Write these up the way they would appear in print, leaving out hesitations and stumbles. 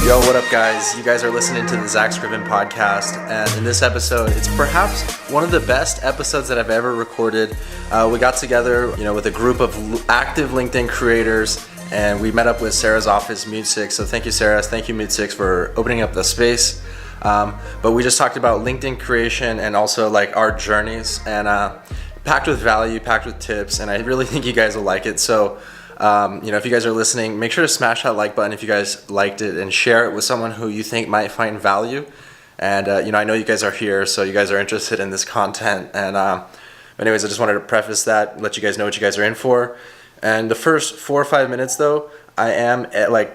Yo, what up, guys? You guys are listening to the Zack Scriven podcast, and in this episode, it's perhaps one of the best episodes that I've ever recorded. We got together, with a group of active LinkedIn creators, and we met up with Sarah's office, Mute6. So thank you, Sarah. Thank you, Mute6, for opening up the space. But we just talked about LinkedIn creation and also like our journeys, and packed with value, packed with tips, and I really think you guys will like it. So. If you guys are listening, make sure to smash that like button if you guys liked it and share it with someone who you think might find value. And, I know you guys are here, so you guys are interested in this content. And anyways, I just wanted to preface that, let you guys know what you guys are in for. And the first 4 or 5 minutes, though, I am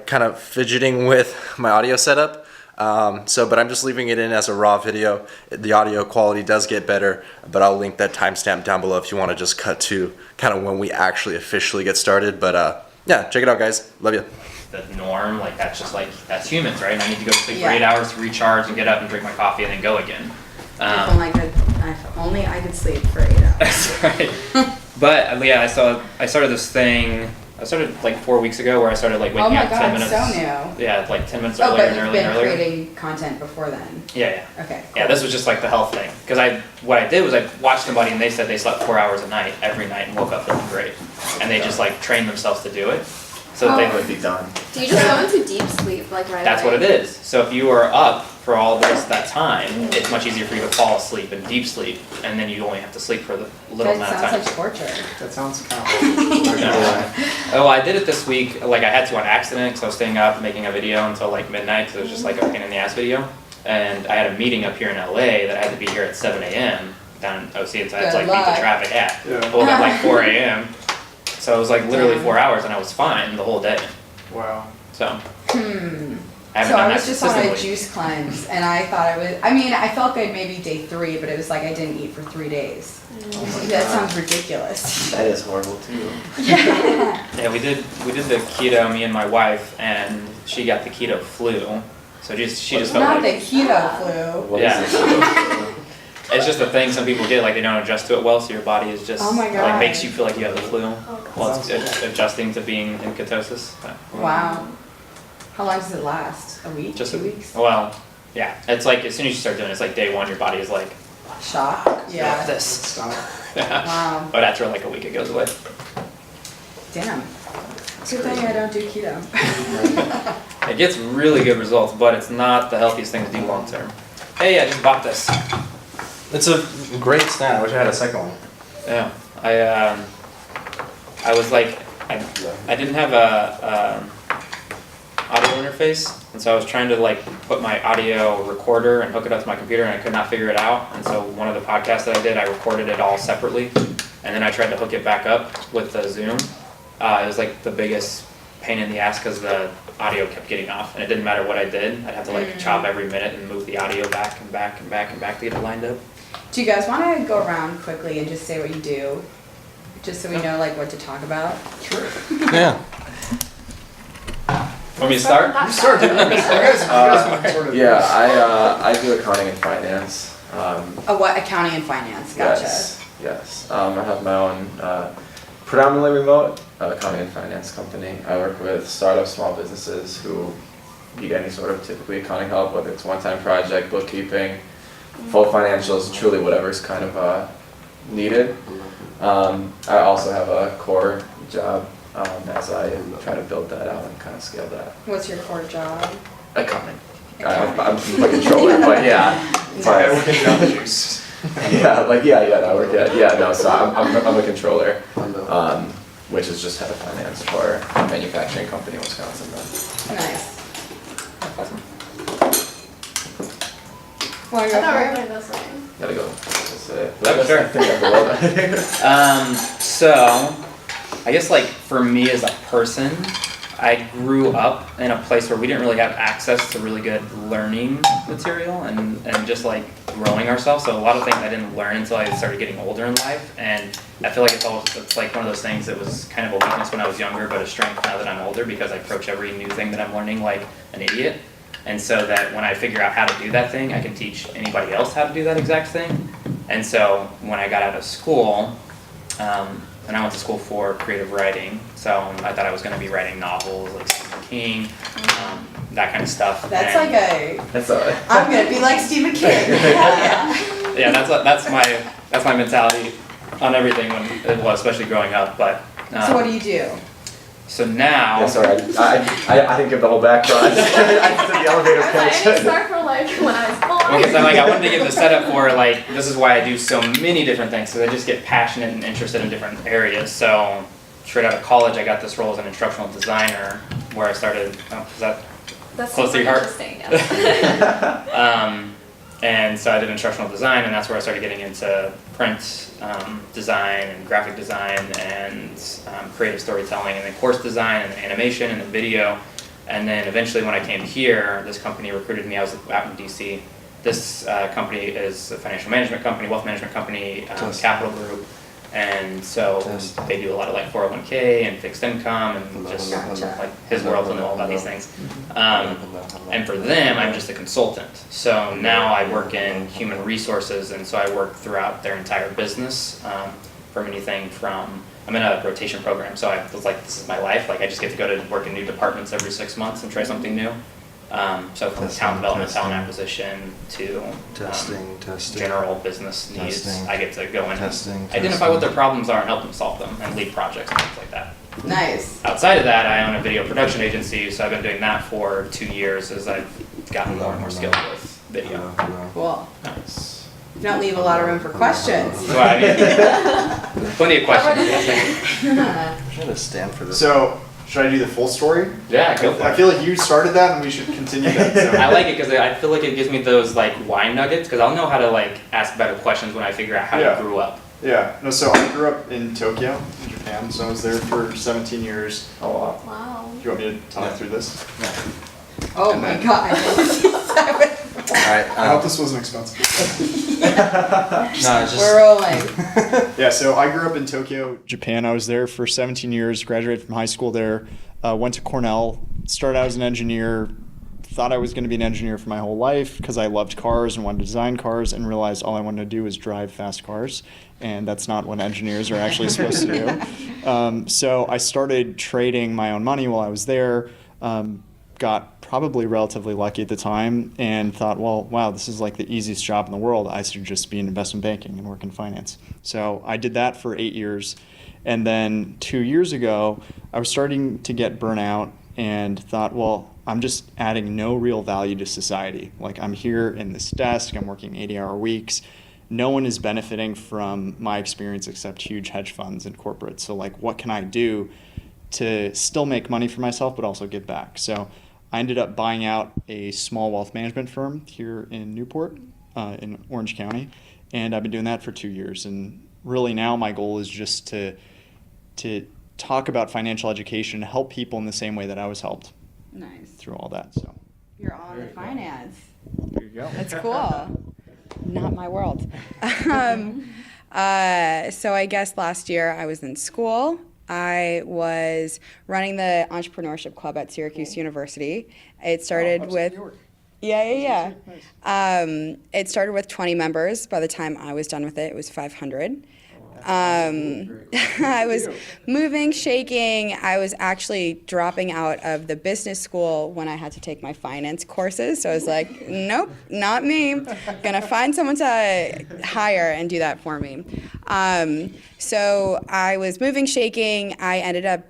kind of fidgeting with my audio setup. But I'm just leaving it in as a raw video. The audio quality does get better, but I'll link that timestamp down below if you want to just cut to kind of when we actually officially get started. But check it out, guys. Love you. The norm, that's humans, right? And I need to go to sleep for 8 hours to recharge and get up and drink my coffee and then go again. If only I could sleep for 8 hours. That's right. But I started this thing. I started 4 weeks ago where I started waking up 10 minutes. So new. Yeah, 10 minutes earlier and earlier. But you've been creating content before then. Yeah. Okay. Cool. Yeah, this was just the health thing. Because what I did was I watched somebody and they said they slept 4 hours a night every night and woke up feeling great, and they just trained themselves to do it. So they would be done. Do you just go into deep sleep right away? That's what it is. So if you are up for all that time, it's much easier for you to fall asleep in deep sleep, and then you only have to sleep for the little amount of time. That sounds like torture. That sounds kind of Oh, I did it this week. I had to on accident because I was staying up making a video until midnight because it was just a pain in the ass video. And I had a meeting up here in LA that I had to be here at 7 a.m. down in OC, and so I had to beat the traffic. Yeah. I woke up 4 a.m. So it was literally 4 hours, and I was fine the whole day. Wow. So. I was just on a juice cleanse, and I thought I felt good maybe day 3, but it was I didn't eat for 3 days. That sounds ridiculous. That is horrible too. Yeah, we did the keto, me and my wife, and she got the keto flu. So she just felt not the keto flu. What is the It's just a thing some people get, they don't adjust to it well, so your body is just, makes you feel like you have the flu. Well, it's adjusting to being in ketosis. Wow. How long does it last? A week? Just 2 weeks? Well, yeah. It's as soon as you start doing it, it's day 1, your body is shock? Yeah. This. Yeah. Wow. But after a week, it goes away. Damn. Good thing I don't do keto. It gets really good results, but it's not the healthiest thing to do long term. Hey, I just bought this. It's a great stand. I wish I had a second one. Yeah. I was I didn't have a audio interface, and so I was trying to put my audio recorder and hook it up to my computer, and I could not figure it out. And so one of the podcasts that I did, I recorded it all separately, and then I tried to hook it back up with the Zoom. It was the biggest pain in the ass because the audio kept getting off, and it didn't matter what I did. I'd have to chop every minute and move the audio back and back and back and back to get it lined up. Do you guys want to go around quickly and just say what you do, just so we know what to talk about? Sure. Yeah. Want me to start? You start. You guys sort of. Yeah, I do accounting and finance. What? Accounting and finance. Gotcha. Yes. I have my own predominantly remote accounting and finance company. I work with startups, small businesses who need any sort of typically accounting help, whether it's one-time project, bookkeeping, full financials, truly whatever's kind of needed. I also have a core job as I try to build that out and kind of scale that. What's your core job? Accounting. I'm a controller, but yeah. I work in the juice. So I'm a controller, which is just head of finance for a manufacturing company in Wisconsin. Nice. Awesome. I thought we were going to go swimming. Gotta go. Sure. So, I guess for me as a person, I grew up in a place where we didn't really have access to really good learning material and just growing ourselves. So a lot of things I didn't learn until I started getting older in life, and I feel it's one of those things that was kind of a weakness when I was younger, but a strength now that I'm older because I approach every new thing that I'm learning like an idiot. And so that when I figure out how to do that thing, I can teach anybody else how to do that exact thing. And so when I got out of school, and I went to school for creative writing, so I thought I was going to be writing novels like Stephen King. that kind of stuff. That's And I'm gonna be like Stephen King. yeah, that's my mentality on everything especially growing up. But so what do you do? So now. Yeah, sorry, I didn't give the whole background. I just did the elevator I pitch. didn't start from like when I was born. Because I wanted to give the setup for this is why I do so many different things, because I just get passionate and interested in different areas. So straight out of college, I got this role as an instructional designer, where I started. That's close to super your heart? interesting. Yes. And so I did instructional design, and that's where I started getting into print design and graphic design and creative storytelling, and then course design and animation and then video. And then eventually when I came here, this company recruited me. I was out in DC. This company is a financial management company, wealth management company, Capital Group. And so they do a lot of 401k and fixed income and just his world will know all about these things. And for them, I'm just a consultant. So now I work in human resources, and so I work throughout their entire business, from anything from, I'm in a rotation program, so I was this is my life. I just get to go to work in new departments every 6 months and try something new. So from talent development, talent acquisition to testing, general business needs, I get to go in and identify testing. what their problems are and help them solve them and lead projects and things like that. Nice. Outside of that, I own a video production agency, so I've been doing that for 2 years as I've gotten more and more skilled with video. Cool. Nice. You don't leave a lot of room for questions. So I mean, plenty of questions. I'm trying to stand for this. So, should I do the full story? Yeah, go for it. I feel like you started that and we should continue that. So. I like it because I feel like it gives me those wine nuggets, because I'll know how to ask better questions when I figure out how you grew up. Yeah, no, so I grew up in Tokyo, in Japan, so I was there for 17 years. Oh wow. Wow. Do you want me to talk through this? Oh my god. Alright, I hope this wasn't expensive. no, it's just, We're rolling. Yeah, so I grew up in Tokyo, Japan. I was there for 17 years, graduated from high school there, went to Cornell, started out as an engineer, thought I was going to be an engineer for my whole life because I loved cars and wanted to design cars, and realized all I wanted to do was drive fast cars, and that's not what engineers are actually supposed to do. So I started trading my own money while I was there, got probably relatively lucky at the time, and thought, well, wow, this is the easiest job in the world. I should just be in investment banking and work in finance. So I did that for 8 years. And then 2 years ago, I was starting to get burnout and thought, well, I'm just adding no real value to society. I'm here in this desk, I'm working 80-hour weeks. No one is benefiting from my experience except huge hedge funds and corporates. So what can I do to still make money for myself but also give back? So I ended up buying out a small wealth management firm here in Newport, in Orange County, and I've been doing that for 2 years. And really now my goal is just to talk about financial education, help people in the same way that I was helped. Nice. Through all that. So You're on the finance. there you go. That's cool. Not my world. So I guess last year I was in school. I was running the entrepreneurship club at Syracuse University. It started with it started with 20 members. By the time I was done with it, it was 500. I was moving, shaking. I was actually dropping out of the business school when I had to take my finance courses. So I was like, nope, not me. Gonna find someone to hire and do that for me. So I was moving, shaking. I ended up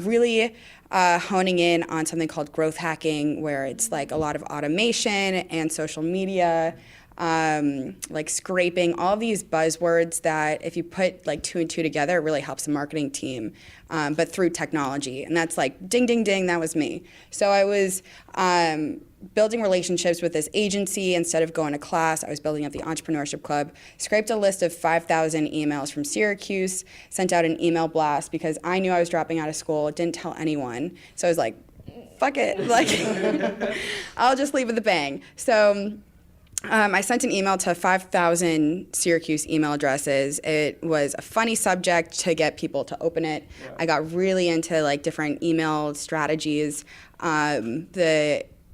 really honing in on something called growth hacking, where it's a lot of automation and social media. Scraping, all these buzzwords that if you put 2 and 2 together, it really helps the marketing team, but through technology. And that's ding, ding, ding, that was me. So I was building relationships with this agency. Instead of going to class, I was building up the entrepreneurship club, scraped a list of 5,000 emails from Syracuse, sent out an email blast because I knew I was dropping out of school, didn't tell anyone. So I was like, fuck it, I'll just leave with a bang. So I sent an email to 5,000 Syracuse email addresses. It was a funny subject to get people to open it. Yeah. I got really into different email strategies.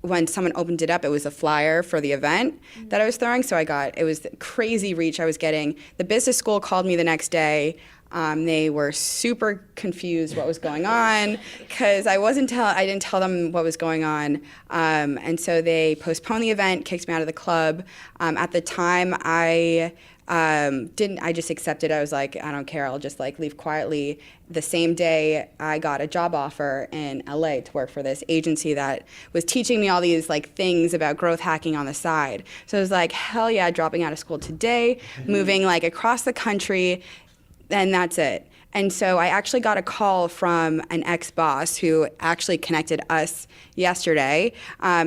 When someone opened it up, it was a flyer for the event that I was throwing. So it was crazy reach I was getting. The business school called me the next day. They were super confused what was going on because I didn't tell them what was going on, and so they postponed the event, kicked me out of the club. At the time, I just accepted. I was like, I don't care. I'll just like leave quietly. The same day, I got a job offer in LA to work for this agency that was teaching me all these like things about growth hacking on the side. So I was like, hell yeah, dropping out of school today, moving like across the country, and that's it. And so I actually got a call from an ex-boss who actually connected us yesterday.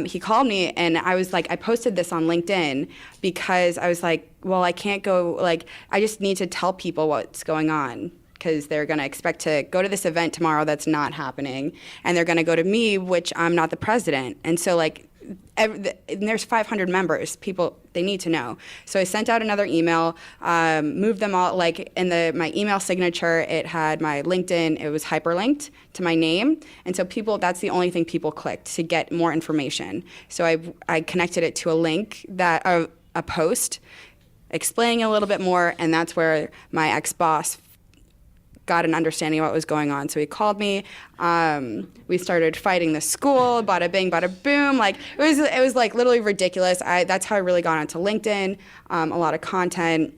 He called me, and I was like, I posted this on LinkedIn because I was like, well, I can't go, like, I just need to tell people what's going on because they're going to expect to go to this event tomorrow that's not happening, and they're going to go to me, which I'm not the president. And so, like, and there's 500 members. People, they need to know. So I sent out another email, moved them all, like in my email signature, it had my LinkedIn, it was hyperlinked to my name. And so that's the only thing people clicked to get more information. So I connected it to a link a post explaining a little bit more, and that's where my ex-boss got an understanding of what was going on. So he called me. We started fighting the school, bada bing, bada boom. Like it was like literally ridiculous. That's how I really got onto LinkedIn. A lot of content.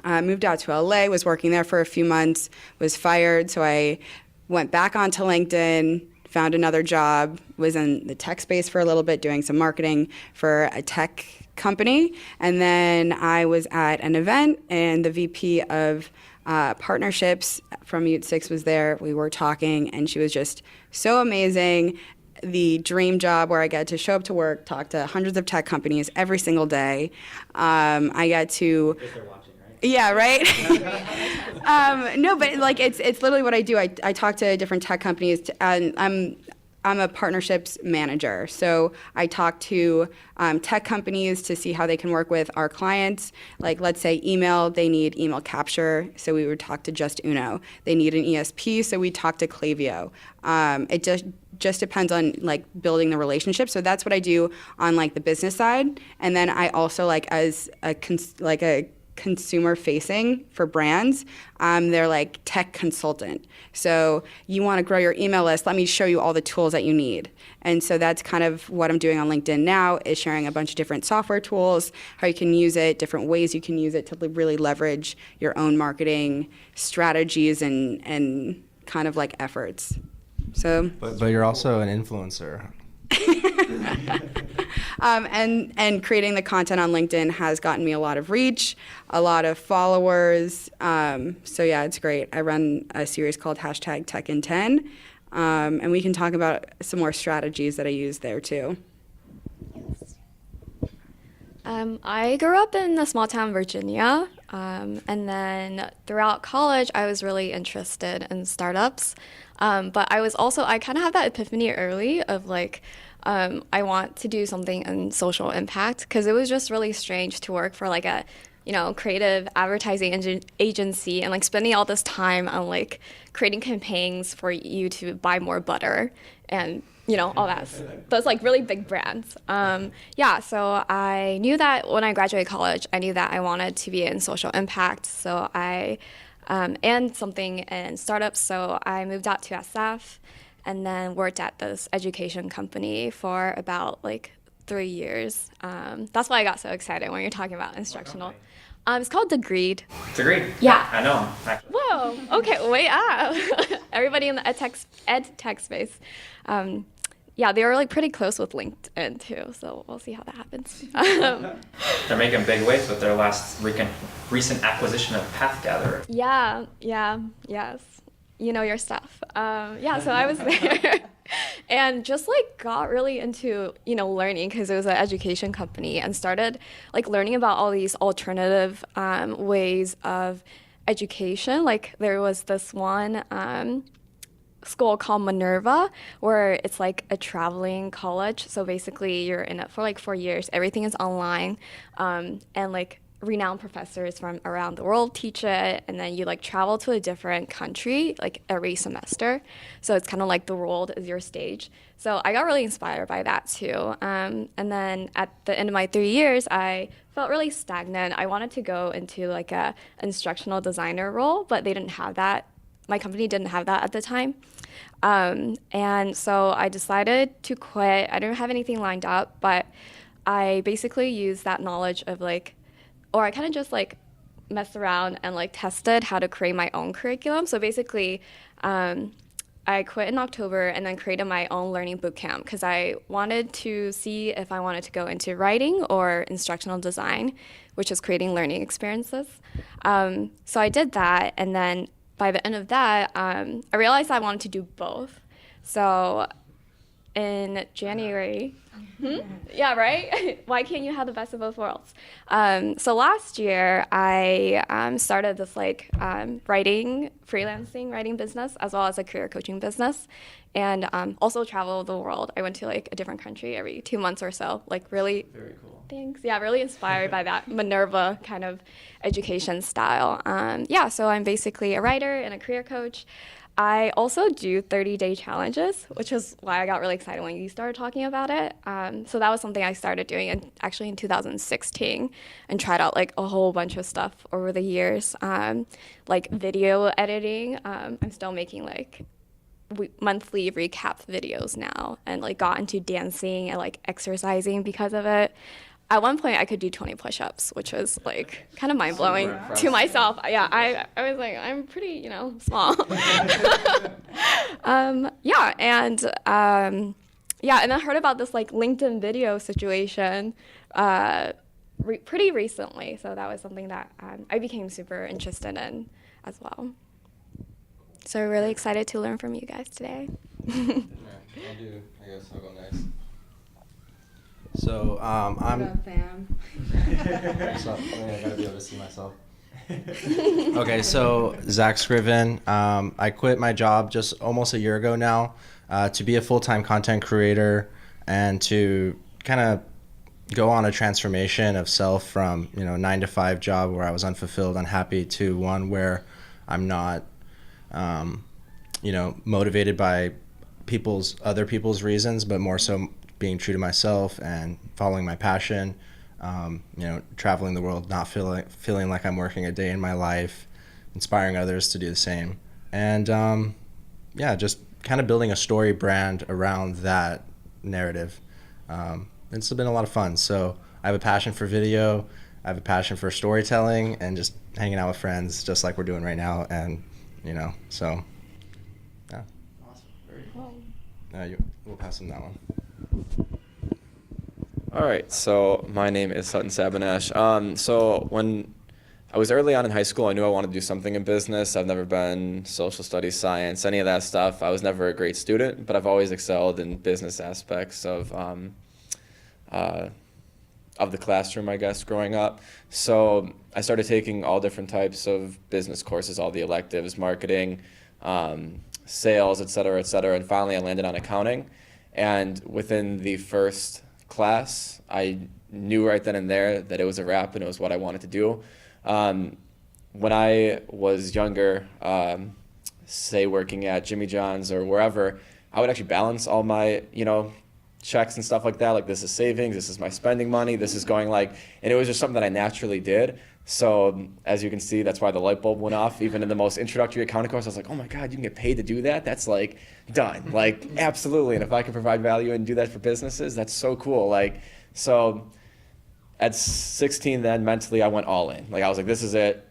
Moved out to LA, was working there for a few months, was fired. So I went back onto LinkedIn, found another job, was in the tech space for a little bit, doing some marketing for a tech company. And then I was at an event, and the VP of partnerships from Yunzhe was there. We were talking, and she was just so amazing. The dream job where I get to show up to work, talk to hundreds of tech companies every single day. I get to. If they're watching, right? Yeah, right. No, but like it's literally what I do. I talk to different tech companies, and I'm a partnerships manager. So I talk to tech companies to see how they can work with our clients. Like, let's say email, they need email capture, so we would talk to Just Uno. They need an ESP, so we talk to Klaviyo. It just depends on like building the relationship. So that's what I do on like the business side. And then I also like as a consumer facing for brands, they're like tech consultant. So you want to grow your email list, let me show you all the tools that you need. And so that's kind of what I'm doing on LinkedIn now, is sharing a bunch of different software tools, how you can use it, different ways you can use it to really leverage your own marketing strategies and kind of like efforts. So but you're also an influencer. And creating the content on LinkedIn has gotten me a lot of reach, a lot of followers. So yeah, it's great. I run a series called #TechIn10, and we can talk about some more strategies that I use there too. I grew up in a small town, Virginia, and then throughout college, I was really interested in startups. But I kind of have that epiphany early of like, I want to do something in social impact, because it was just really strange to work for like a, creative advertising agency and like spending all this time on like creating campaigns for you to buy more butter and all those like really big brands. So I knew that when I graduated college, I knew that I wanted to be in social impact. So and something in startups. So I moved out to SF and then worked at this education company for about like 3 years. That's why I got so excited when you're talking about instructional. It's called Degreed. Degreed? Yeah. I know, actually. Whoa, okay, wait up. Everybody in the ed tech space. They were like pretty close with LinkedIn too, so we'll see how that happens. They're making big waves with their last recent acquisition of Pathgather. Yes. You know your stuff. So I was there and just like got really into, learning, because it was an education company, and started like learning about all these alternative ways of education. Like there was this one school called Minerva, where it's like a traveling college. So basically you're in it for like 4 years. Everything is online. And like renowned professors from around the world teach it, and then you like travel to a different country like every semester. So it's kind of like the world is your stage. So I got really inspired by that too. And then at the end of my 3 years, I felt really stagnant. I wanted to go into like a instructional designer role, but they didn't have that. My company didn't have that at the time. And so I decided to quit. I didn't have anything lined up, but I basically used that knowledge of like, or I kind of just like messed around and like tested how to create my own curriculum. So basically, I quit in October and then created my own learning bootcamp because I wanted to see if I wanted to go into writing or instructional design, which is creating learning experiences. So I did that, and then by the end of that, I realized I wanted to do both. So in January, yeah, right? Why can't you have the best of both worlds? So last year, I started this like freelancing writing business, as well as a career coaching business, and also travel the world. I went to like a different country every 2 months or so, like really. Very cool. Thanks. Yeah, really inspired by that Minerva kind of education style. So I'm basically a writer and a career coach. I also do 30-day challenges, which is why I got really excited when you started talking about it. So that was something I started doing in 2016 and tried out like a whole bunch of stuff over the years, like video editing. I'm still making like monthly recap videos now, and like got into dancing and like exercising because of it. At one point, I could do 20 push-ups, which was like kind of mind-blowing to myself. Yeah, I was like, I'm pretty, small. And I heard about this like LinkedIn video situation pretty recently. So that was something that I became super interested in as well. So we're really excited to learn from you guys today. I'll go next. So I'm. fam? So, I gotta be able to see myself. Okay, so Zack Scriven. I quit my job just almost a year ago now to be a full-time content creator and to kind of go on a transformation of self from 9-to-5 job where I was unfulfilled, unhappy, to one where I'm not motivated by other people's reasons, but more so being true to myself and following my passion, traveling the world, not feeling like I'm working a day in my life, inspiring others to do the same. And just kind of building a story brand around that narrative. It's been a lot of fun. So I have a passion for video, I have a passion for storytelling and just hanging out with friends just like we're doing right now. And, so, yeah. Awesome. Very cool. We'll pass them that one. All right, so my name is Sutton Sabinash. So when I was early on in high school, I knew I wanted to do something in business. I've never been social studies, science, any of that stuff. I was never a great student, but I've always excelled in business aspects of the classroom, I guess, growing up. So I started taking all different types of business courses, all the electives, marketing, sales, et cetera, and finally I landed on accounting. And within the first class, I knew right then and there that it was a wrap and it was what I wanted to do. When I was younger, say working at Jimmy John's or wherever, I would actually balance all my, checks and stuff like that. Like, this is savings, this is my spending money, this is going and it was just something that I naturally did. So as you can see, that's why the light bulb went off. Even in the most introductory accounting course, I was like, oh my God, you can get paid to do that? That's done. Absolutely. And if I can provide value and do that for businesses, that's so cool. So at 16 then, mentally, I went all in. I was like, this is it.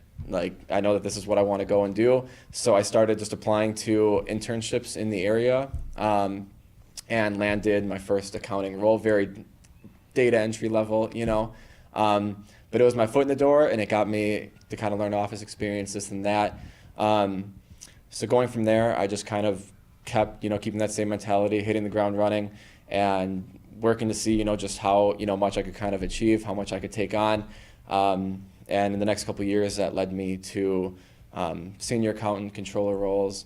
I know that this is what I want to go and do. So I started just applying to internships in the area and landed my first accounting role, very data entry level, but it was my foot in the door, and it got me to kind of learn office experience, this and that. So going from there, I just kind of kept, keeping that same mentality, hitting the ground running, and working to see, just how, much I could kind of achieve, how much I could take on. And in the next couple of years, that led me to senior accountant, controller roles,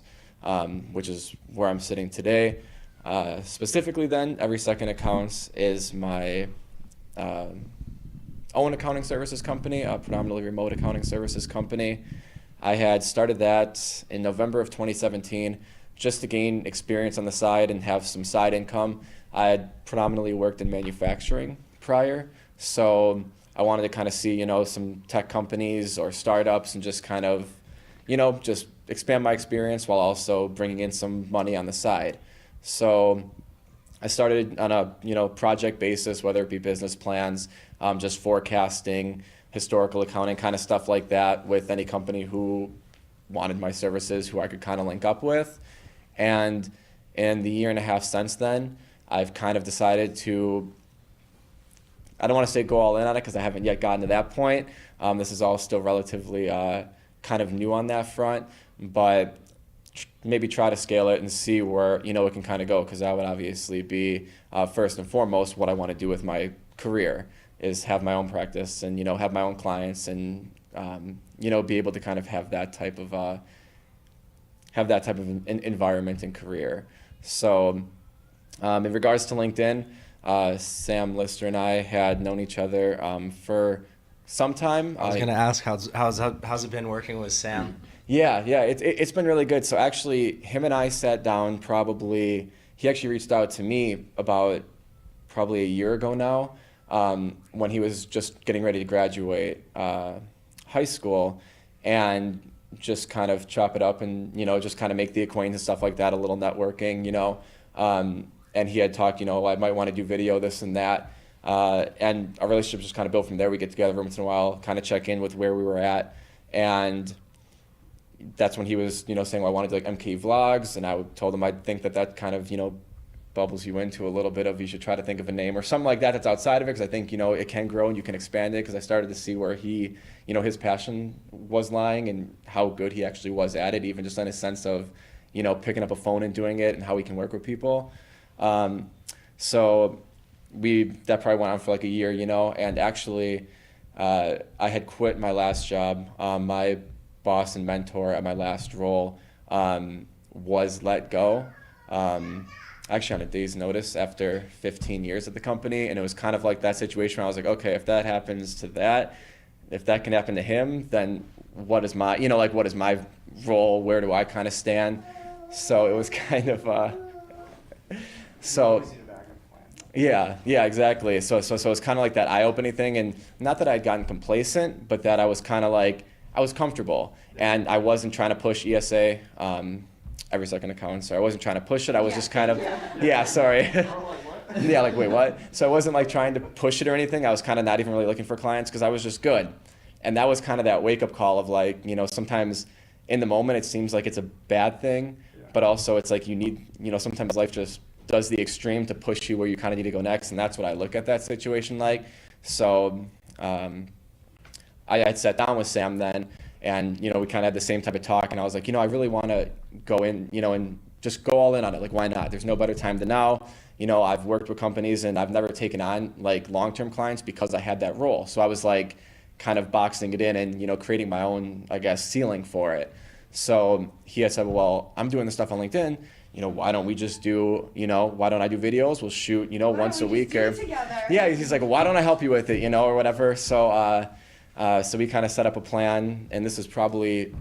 which is where I'm sitting today. Specifically then, Every Second Accounts is my own accounting services company, a predominantly remote accounting services company. I had started that in November of 2017 just to gain experience on the side and have some side income. I had predominantly worked in manufacturing prior, so I wanted to kind of see, some tech companies or startups and just kind of, just expand my experience while also bringing in some money on the side. So I started on a, project basis, whether it be business plans, just forecasting, historical accounting, kind of stuff like that with any company who wanted my services, who I could kind of link up with. And in the year and a half since then, I've kind of decided to, I don't want to say go all in on it because I haven't yet gotten to that point. This is all still relatively kind of new on that front, but maybe try to scale it and see where, it can kind of go, because that would obviously be first and foremost what I want to do with my career, is have my own practice and, have my own clients and, be able to kind of have that type of environment and career. So in regards to LinkedIn, Sam Lister and I had known each other for some time. I was going to ask, how's it been working with Sam? Yeah, it's been really good. So actually, him and I sat down he actually reached out to me about probably a year ago now, when he was just getting ready to graduate high school, and just kind of chop it up and, just kind of make the acquaintance, stuff like that, a little networking, and he had talked, I might want to do video, this and that. And our relationship just kind of built from there. We get together once in a while, kind of check in with where we were at. And that's when he was, saying, well, I want to do like MK vlogs. And I told him I think that kind of, bubbles you into a little bit of, you should try to think of a name or something like that that's outside of it, because I think, it can grow and you can expand it, because I started to see where he, his passion was lying and how good he actually was at it, even just in a sense of, picking up a phone and doing it and how he can work with people. So that probably went on for like a year, and actually I had quit my last job. My boss and mentor at my last role was let go. Actually on a day's notice after 15 years at the company, and it was kind of like that situation where I was like, okay, if that happens to that, if that can happen to him, then what is my, what is my role? Where do I kind of stand? So it was kind of, yeah, exactly. So it's kind of like that eye-opening thing, and not that I'd gotten complacent, but that I was kind of like, I was comfortable, and I wasn't trying to push ESA, every second account, so I wasn't trying to push it. I was just kind of, sorry. Yeah, like, wait, what? So I wasn't like trying to push it or anything. I was kind of not even really looking for clients, because I was just good. And that was kind of that wake-up call of like, sometimes in the moment it seems like it's a bad thing, but also it's like you need, sometimes life just does the extreme to push you where you kind of need to go next, and that's what I look at that situation like. So I had sat down with Sam then, and we kind of had the same type of talk, and I was like, I really want to go in, and just go all in on it. Like, why not? There's no better time than now. I've worked with companies, and I've never taken on like long-term clients because I had that role. So I was like kind of boxing it in and creating my own, I guess, ceiling for it. So he had said, well, I'm doing this stuff on LinkedIn. Why don't we just do, why don't I do videos? We'll shoot, once a week or yeah. He's like, well, why don't I help you with it, or whatever. So so we kind of set up a plan, and this is probably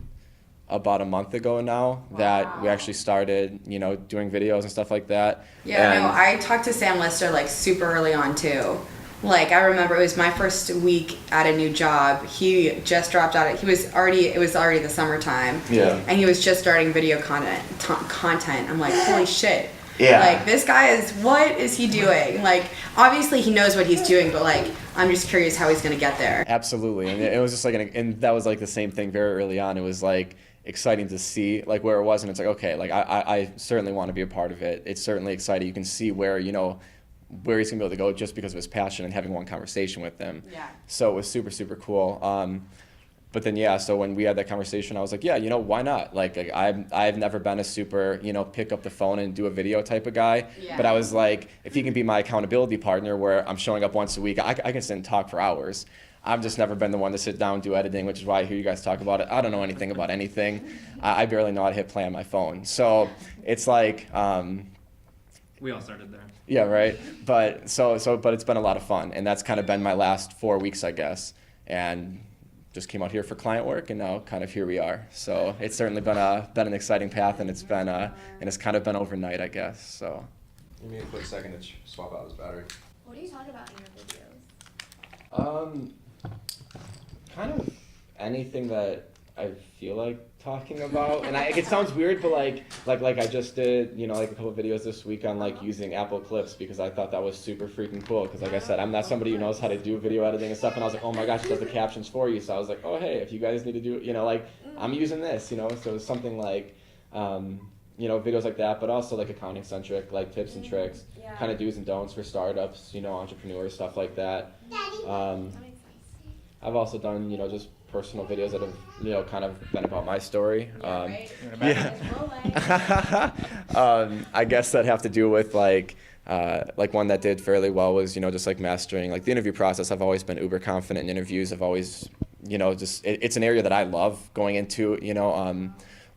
about a month ago now that we actually started, doing videos and stuff like that. Yeah, no, I talked to Sam Lister like super early on too. Like, I remember it was my first week at a new job. He just dropped out. It was already the summertime. Yeah. And he was just starting video content. I'm like, holy shit. Yeah. Like, this guy what is he doing? Like, obviously he knows what he's doing, but like, I'm just curious how he's going to get there. Absolutely. And it was just like, and that was like the same thing very early on. It was like exciting to see like where it was. And it's like, okay, like I certainly want to be a part of it. It's certainly exciting. You can see where, where he's gonna be able to go just because of his passion and having one conversation with them. Yeah. So it was super, super cool. But then, so when we had that conversation, I was like, yeah, why not? Like I've never been a super, pick up the phone and do a video type of guy. Yeah. But I was like, if he can be my accountability partner where I'm showing up once a week, I can sit and talk for hours. I've just never been the one to sit down and do editing, which is why I hear you guys talk about it. I don't know anything about anything. I barely know how to hit play on my phone. So it's like, We all started there. Yeah, right. But but it's been a lot of fun, and that's kind of been my last 4 weeks, I guess. And just came out here for client work, and now kind of here we are. So it's certainly been an exciting path, and it's kind of been overnight, I guess. So. Give me a quick second to swap out this battery. What do you talk about in your videos? Kind of anything that I feel like talking about, and it sounds weird, but like I just did, like a couple videos this week on like using Apple Clips because I thought that was super freaking cool. Because like I said, I'm not somebody who knows how to do video editing and stuff, and I was like, oh my gosh, it does the captions for you. So I was like, oh hey, if you guys need to do, like I'm using this, so it's something like, videos like that, but also like accounting centric, like tips and tricks, kind of do's and don'ts for startups, entrepreneurs, stuff like that. I've also done, just personal videos that have, kind of been about my story. I guess that have to do with like one that did fairly well was, just like mastering like the interview process. I've always been uber confident in interviews. I've always, it's an area that I love going into,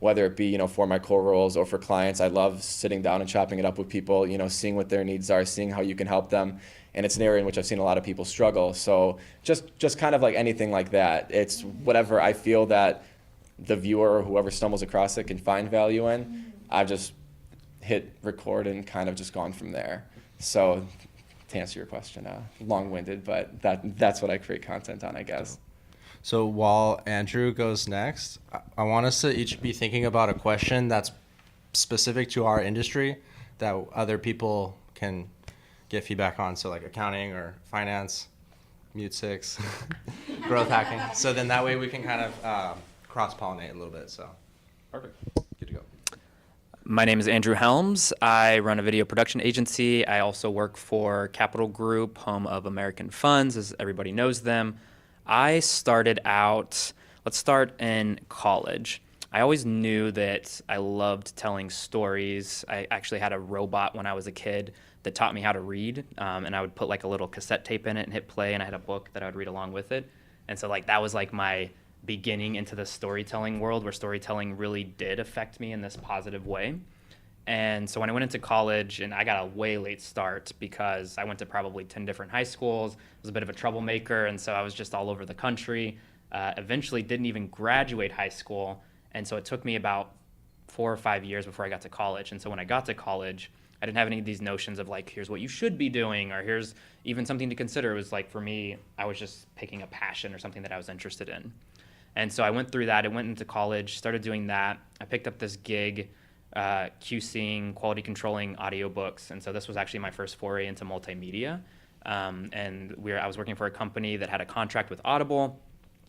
whether it be, for my core roles or for clients. I love sitting down and chopping it up with people, seeing what their needs are, seeing how you can help them. And it's an area in which I've seen a lot of people struggle. So just kind of like anything like that. It's whatever I feel that the viewer or whoever stumbles across it can find value in. I've just hit record and kind of just gone from there. So to answer your question, long-winded, but that's what I create content on, I guess. So while Andrew goes next, I want us to each be thinking about a question that's specific to our industry that other people can get feedback on. So like accounting or finance, Mute 6, growth hacking. So then that way we can kind of cross-pollinate a little bit. So perfect. Good to go. My name is Andrew Helms. I run a video production agency. I also work for Capital Group, home of American Funds, as everybody knows them. I started out, let's start in college. I always knew that I loved telling stories. I actually had a robot when I was a kid that taught me how to read, and I would put like a little cassette tape in it and hit play, and I had a book that I would read along with it. And so like that was like my beginning into the storytelling world, where storytelling really did affect me in this positive way. And so when I went into college, and I got a way late start because I went to probably 10 different high schools, was a bit of a troublemaker, and so I was just all over the country. Eventually didn't even graduate high school, and so it took me about 4 or 5 years before I got to college. And so when I got to college, I didn't have any of these notions of like, here's what you should be doing, or here's even something to consider. It was like, for me, I was just picking a passion or something that I was interested in. And so I went through that. I went into college, started doing that. I picked up this gig QCing, quality controlling audiobooks. And so this was actually my first foray into multimedia. And I was working for a company that had a contract with Audible.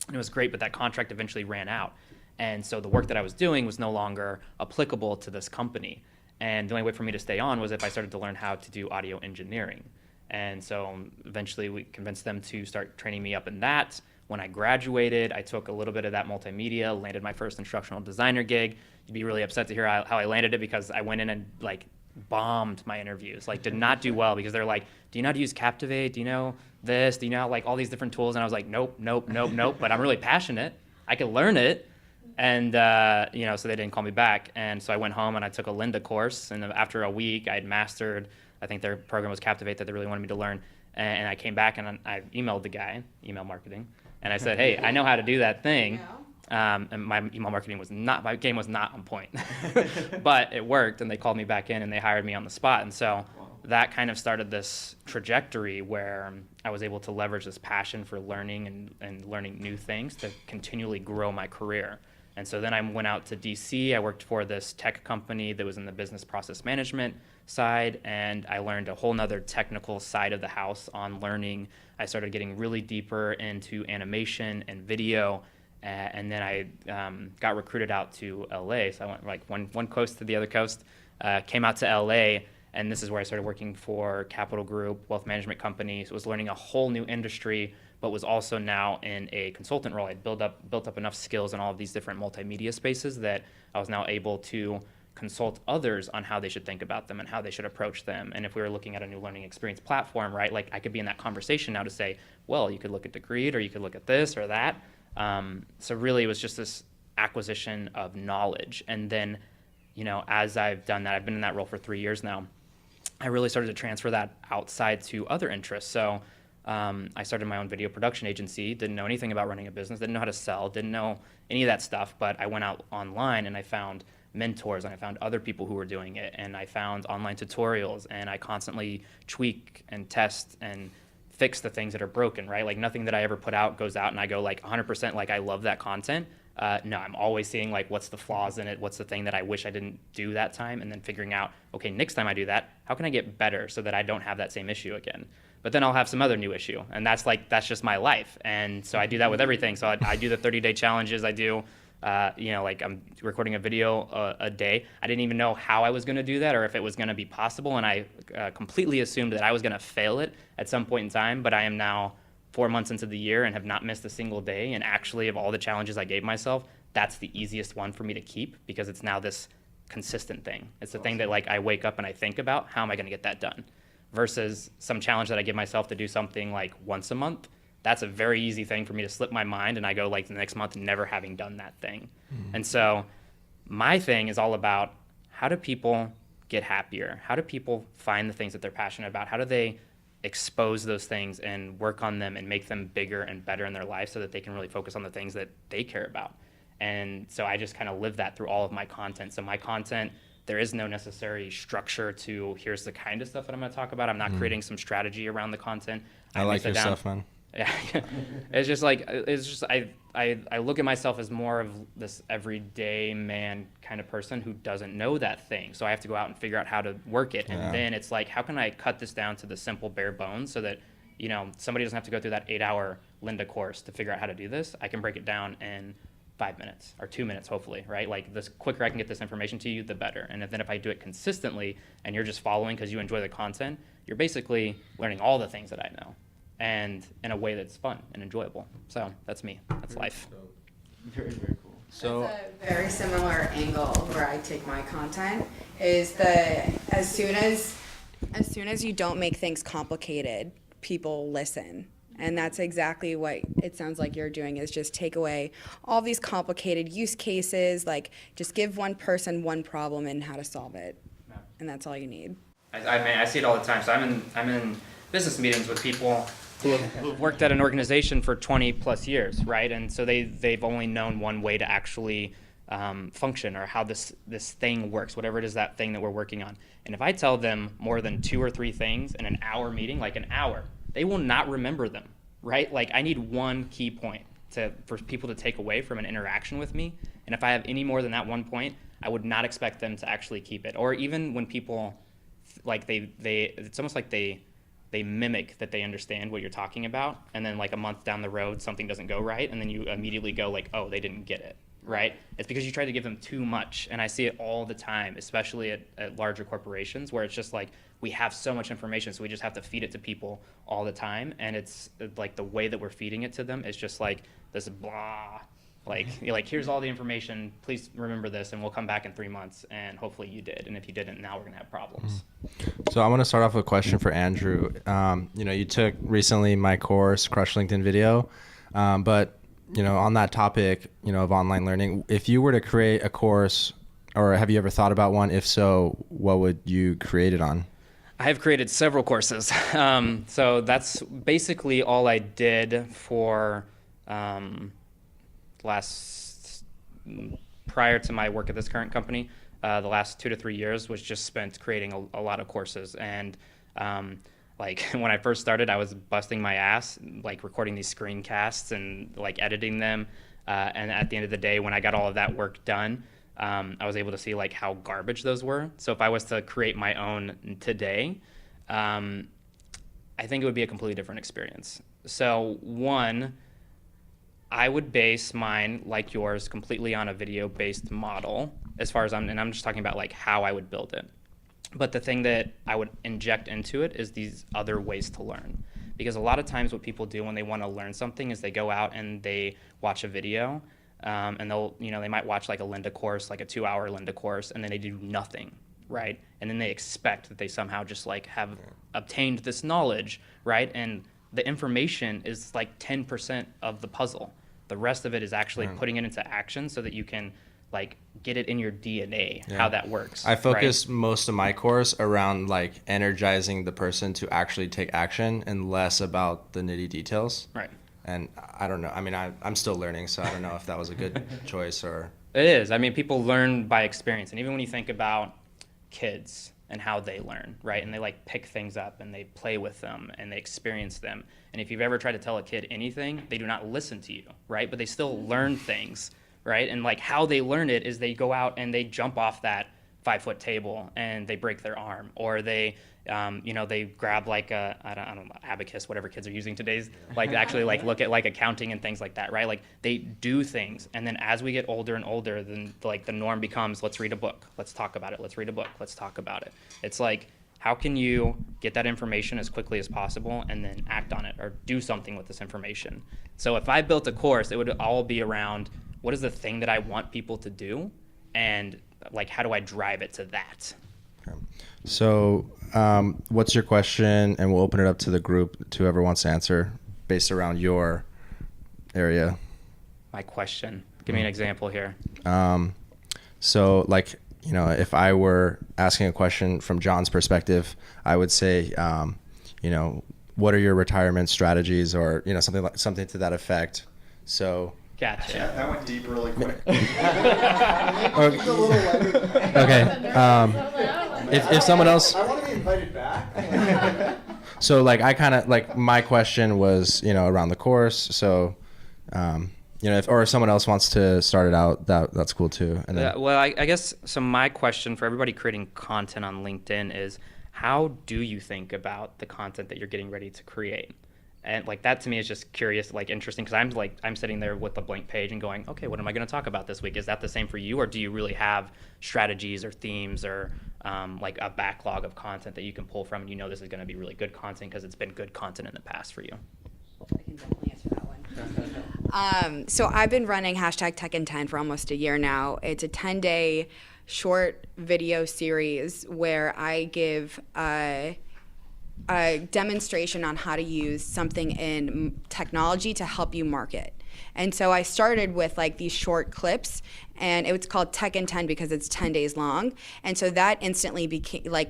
And it was great, but that contract eventually ran out. And so the work that I was doing was no longer applicable to this company. And the only way for me to stay on was if I started to learn how to do audio engineering. And so eventually we convinced them to start training me up in that. When I graduated, I took a little bit of that multimedia, landed my first instructional designer gig. You'd be really upset to hear how I landed it, because I went in and like bombed my interviews, like did not do well, because they're like, do you know how to use Captivate? Do you know this? Do you know like all these different tools? And I was like, nope, but I'm really passionate. I can learn it. And, so they didn't call me back. And so I went home and I took a Lynda course. And after a week, I had mastered, I think their program was Captivate that they really wanted me to learn. And I came back and I emailed the guy, email marketing. And I said, hey, I know how to do that thing. And my email marketing my game was not on point. But it worked, and they called me back in and they hired me on the spot. And so that kind of started this trajectory where I was able to leverage this passion for learning and learning new things to continually grow my career. And so then I went out to DC. I worked for this tech company that was in the business process management side, and I learned a whole nother technical side of the house on learning. I started getting really deeper into animation and video, and then I got recruited out to LA. So I went like one coast to the other coast, came out to LA, and this is where I started working for Capital Group, wealth management company. So I was learning a whole new industry, but was also now in a consultant role. I'd built up enough skills in all of these different multimedia spaces that I was now able to consult others on how they should think about them and how they should approach them. And if we were looking at a new learning experience platform, right, like I could be in that conversation now to say, well, you could look at Degreed, or you could look at this or that. So really it was just this acquisition of knowledge. And then, as I've done that, I've been in that role for 3 years now. I really started to transfer that outside to other interests. So I started my own video production agency, didn't know anything about running a business, didn't know how to sell, didn't know any of that stuff, but I went out online and I found mentors and I found other people who were doing it, and I found online tutorials, and I constantly tweak and test and fix the things that are broken, right? Like nothing that I ever put out goes out and I go like 100% like I love that content. No, I'm always seeing like what's the flaws in it, what's the thing that I wish I didn't do that time, and then figuring out, okay, next time I do that, how can I get better so that I don't have that same issue again? But then I'll have some other new issue, and that's just my life. And so I do that with everything. So I do the 30-day challenges. I do, like I'm recording a video a day. I didn't even know how I was going to do that or if it was going to be possible, and I completely assumed that I was going to fail it at some point in time. But I am now 4 months into the year and have not missed a single day. And actually, of all the challenges I gave myself, that's the easiest one for me to keep because it's now this consistent thing. It's the thing that like I wake up and I think about, how am I going to get that done? Versus some challenge that I give myself to do something like once a month. That's a very easy thing for me to slip my mind and I go like the next month never having done that thing. And so my thing is all about how do people get happier? How do people find the things that they're passionate about? How do they expose those things and work on them and make them bigger and better in their life so that they can really focus on the things that they care about? And so I just kind of live that through all of my content. So my content, there is no necessary structure to here's the kind of stuff that I'm going to talk about. I'm not creating some strategy around the content. I like your stuff, man. Yeah, I look at myself as more of this everyday man kind of person who doesn't know that thing. So I have to go out and figure out how to work it. And then it's like, how can I cut this down to the simple bare bones so that, somebody doesn't have to go through that 8-hour Linda course to figure out how to do this. I can break it down in 5 minutes or 2 minutes, hopefully, right? Like the quicker I can get this information to you, the better. And then if I do it consistently and you're just following because you enjoy the content, you're basically learning all the things that I know, and in a way that's fun and enjoyable. So that's me. That's life. Very, very cool. So That's a very similar angle where I take my content is that as soon as you don't make things complicated, people listen. And that's exactly what it sounds like you're doing, is just take away all these complicated use cases, like just give one person one problem and how to solve it. Yeah. And that's all you need. I see it all the time. So I'm in business meetings with people who have worked at an organization for 20 plus years, right? And so they've only known one way to actually function, or how this thing works, whatever it is, that thing that we're working on. And if I tell them more than 2 or 3 things in an hour meeting, like an hour, they will not remember them, right? Like I need one key point for people to take away from an interaction with me. And if I have any more than that one point, I would not expect them to actually keep it. Or even when people, like it's almost like they mimic that they understand what you're talking about, and then like a month down the road something doesn't go right, and then you immediately go like, oh, they didn't get it, right? It's because you try to give them too much. And I see it all the time, especially at larger corporations, where it's just like we have so much information, so we just have to feed it to people all the time, and it's like the way that we're feeding it to them is just like this blah, like you're like, here's all the information, please remember this, and we'll come back in 3 months, and hopefully you did. And if you didn't, now we're gonna have problems. So I want to start off with a question for Andrew. You took recently my course, Crush LinkedIn Video, but on that topic, of online learning, if you were to create a course, or have you ever thought about one? If so, what would you create it on? I have created several courses. So that's basically all I did for prior to my work at this current company. The last 2 to 3 years was just spent creating a lot of courses. And like when I first started, I was busting my ass, like recording these screencasts and like editing them. And at the end of the day, when I got all of that work done, I was able to see like how garbage those were. So if I was to create my own today, I think it would be a completely different experience. So one, I would base mine, like yours, completely on a video-based model, as far as I'm just talking about like how I would build it. But the thing that I would inject into it is these other ways to learn. Because a lot of times what people do when they want to learn something is they go out and they watch a video, and they might watch like a Linda course, like a 2-hour Linda course, and then they do nothing, right? And then they expect that they somehow just like have obtained this knowledge, right? And the information is like 10% of the puzzle. The rest of it is actually putting it into action so that you can like get it in your DNA how that works. I focused most of my course around like energizing the person to actually take action and less about the nitty details. Right. And I don't know. I mean, I'm still learning, so I don't know if that was a good choice or. It is. I mean, people learn by experience. And even when you think about kids and how they learn, right? And they like pick things up and they play with them and they experience them. And if you've ever tried to tell a kid anything, they do not listen to you, right? But they still learn things, right? And like how they learn it is they go out and they jump off that 5-foot table and they break their arm, or they they grab like a, I don't know, abacus, whatever kids are using today's, like actually like look at like accounting and things like that, right? Like they do things. And then as we get older and older, then like the norm becomes, let's read a book. Let's talk about it. Let's read a book. Let's talk about it. It's like, how can you get that information as quickly as possible and then act on it or do something with this information? So if I built a course, it would all be around what is the thing that I want people to do, and like how do I drive it to that? Okay. So what's your question? And we'll open it up to the group, to whoever wants to answer, based around your area. My question. Give me an example here. So like, if I were asking a question from John's perspective, I would say, what are your retirement strategies, or, something to that effect. So. Gotcha. Yeah, that went deep really quick. Okay. If someone else. I want to be invited back. So like I kind of like my question was around the course. So if someone else wants to start it out, that's cool too. And then, well, I guess so. My question for everybody creating content on LinkedIn is, how do you think about the content that you're getting ready to create? And like that to me is just curious, like interesting, because I'm sitting there with a blank page and going, okay, what am I going to talk about this week? Is that the same for you, or do you really have strategies or themes or like a backlog of content that you can pull from, and this is going to be really good content because it's been good content in the past for you? I can definitely answer that one. So I've been running #Tech in10 for almost a year now. It's a 10-day short video series where I give a demonstration on how to use something in technology to help you market. And so I started with like these short clips, and it was called Tech in 10 because it's 10 days long. And so that instantly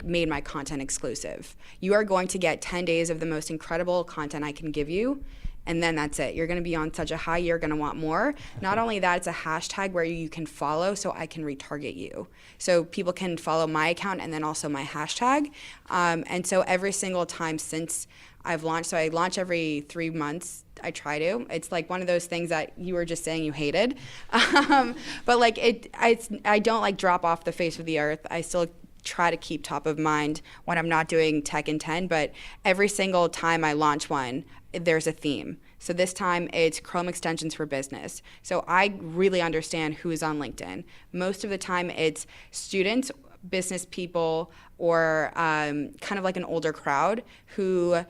made my content exclusive. You are going to get 10 days of the most incredible content I can give you. And then that's it. You're going to be on such a high, you're going to want more. Not only that, it's a hashtag where you can follow so I can retarget you. So people can follow my account and then also my hashtag. And so every single time since I've launched, so I launch every 3 months, I try to. It's like one of those things that you were just saying you hated. But like I don't like drop off the face of the earth. I still try to keep top of mind when I'm not doing Tech in 10, but every single time I launch one, there's a theme. So this time it's Chrome extensions for business. So I really understand who's on LinkedIn. Most of the time it's students, business people, or kind of like an older crowd who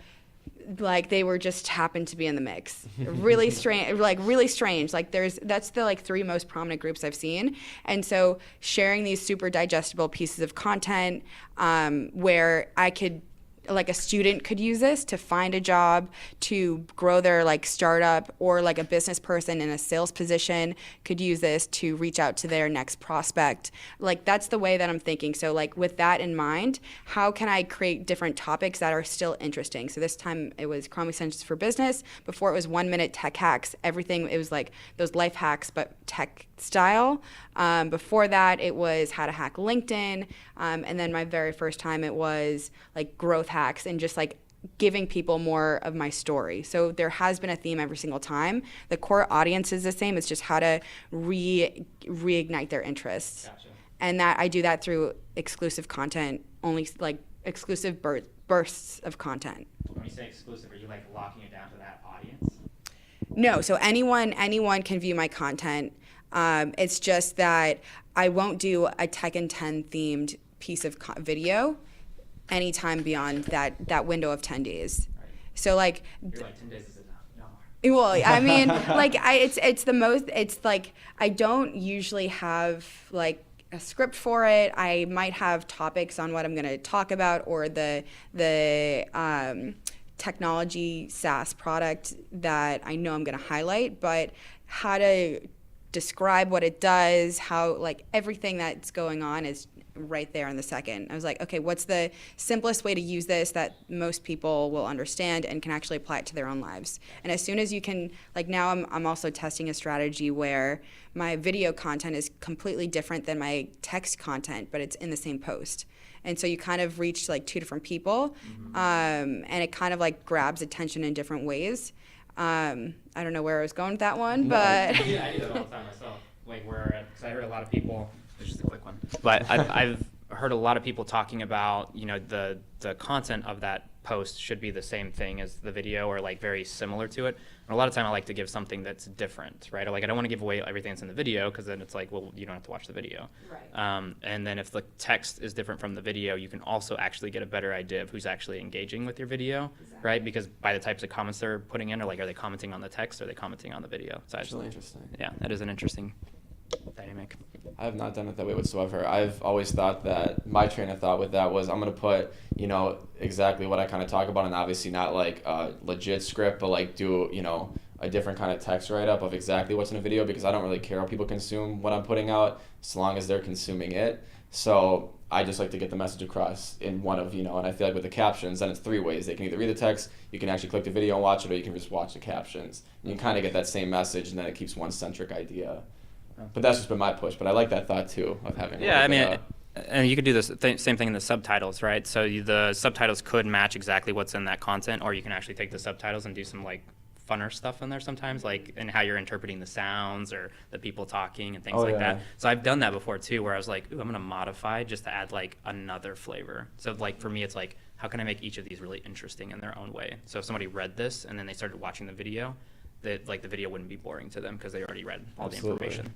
like they were just happened to be in the mix. Really strange, Like that's the like 3 most prominent groups I've seen. And so sharing these super digestible pieces of content where I could, like a student could use this to find a job, to grow their like startup, or like a business person in a sales position could use this to reach out to their next prospect. Like that's the way that I'm thinking. So like with that in mind, how can I create different topics that are still interesting? So this time it was Chrome extensions for business. Before it was 1-minute tech hacks. Everything, it was like those life hacks, but tech style. Before that, it was how to hack LinkedIn. And then my very first time, it was like growth hacks and just like giving people more of my story. So there has been a theme every single time. The core audience is the same. It's just how to reignite their interest. Gotcha. And that I do that through exclusive content, only like exclusive bursts of content. When you say exclusive, are you like locking it down to that audience? No, so anyone can view my content. It's just that I won't do a Tech in 10 themed piece of video anytime beyond that window of 10 days. Right. So like, You're like 10 days is enough. No. well, I mean, like it's like I don't usually have like a script for it. I might have topics on what I'm going to talk about, or the technology SaaS product that I know I'm going to highlight, but how to describe what it does, how like everything that's going on is right there in the second. I was like, okay, what's the simplest way to use this that most people will understand and can actually apply it to their own lives? And as soon as you can, like now I'm also testing a strategy where my video content is completely different than my text content, but it's in the same post. And so you kind of reach like two different people, and it kind of like grabs attention in different ways. I don't know where I was going with that one, but Yeah, I do that all the time myself. Like because I heard a lot of people. It's just a quick one. But I've heard a lot of people talking about, you know, the content of that post should be the same thing as the video or like very similar to it. And a lot of time I like to give something that's different, right? Or like I don't want to give away everything that's in the video because then it's like, well, you don't have to watch the video. Right. And then if the text is different from the video, you can also actually get a better idea of who's actually engaging with your video, right? Because by the types of comments they're putting in, or like, are they commenting on the text or are they commenting on the video? So That's really interesting. Yeah, that is an interesting dynamic. I have not done it that way whatsoever. I've always thought that my train of thought with that was I'm going to put, you know, exactly what I kind of talk about, and obviously not like a legit script, but like do, you know, a different kind of text write-up of exactly what's in a video, because I don't really care how people consume what I'm putting out as long as they're consuming it. So I just like to get the message across in one of, you know, and I feel like with the captions, then it's three ways. They can either read the text, you can actually click the video and watch it, or you can just watch the captions. You can kind of get that same message, and then it keeps one centric idea. But that's just been my push. But I like that thought too of having. Yeah, I mean, and you could do this same thing in the subtitles, right? So the subtitles could match exactly what's in that content, or you can actually take the subtitles and do some like funner stuff in there sometimes, like in how you're interpreting the sounds or the people talking and things like that. So I've done that before too, where I was like, ooh, I'm gonna modify just to add like another flavor. So like for me, it's like, how can I make each of these really interesting in their own way? So if somebody read this and then they started watching the video, that like the video wouldn't be boring to them because they already read all the information.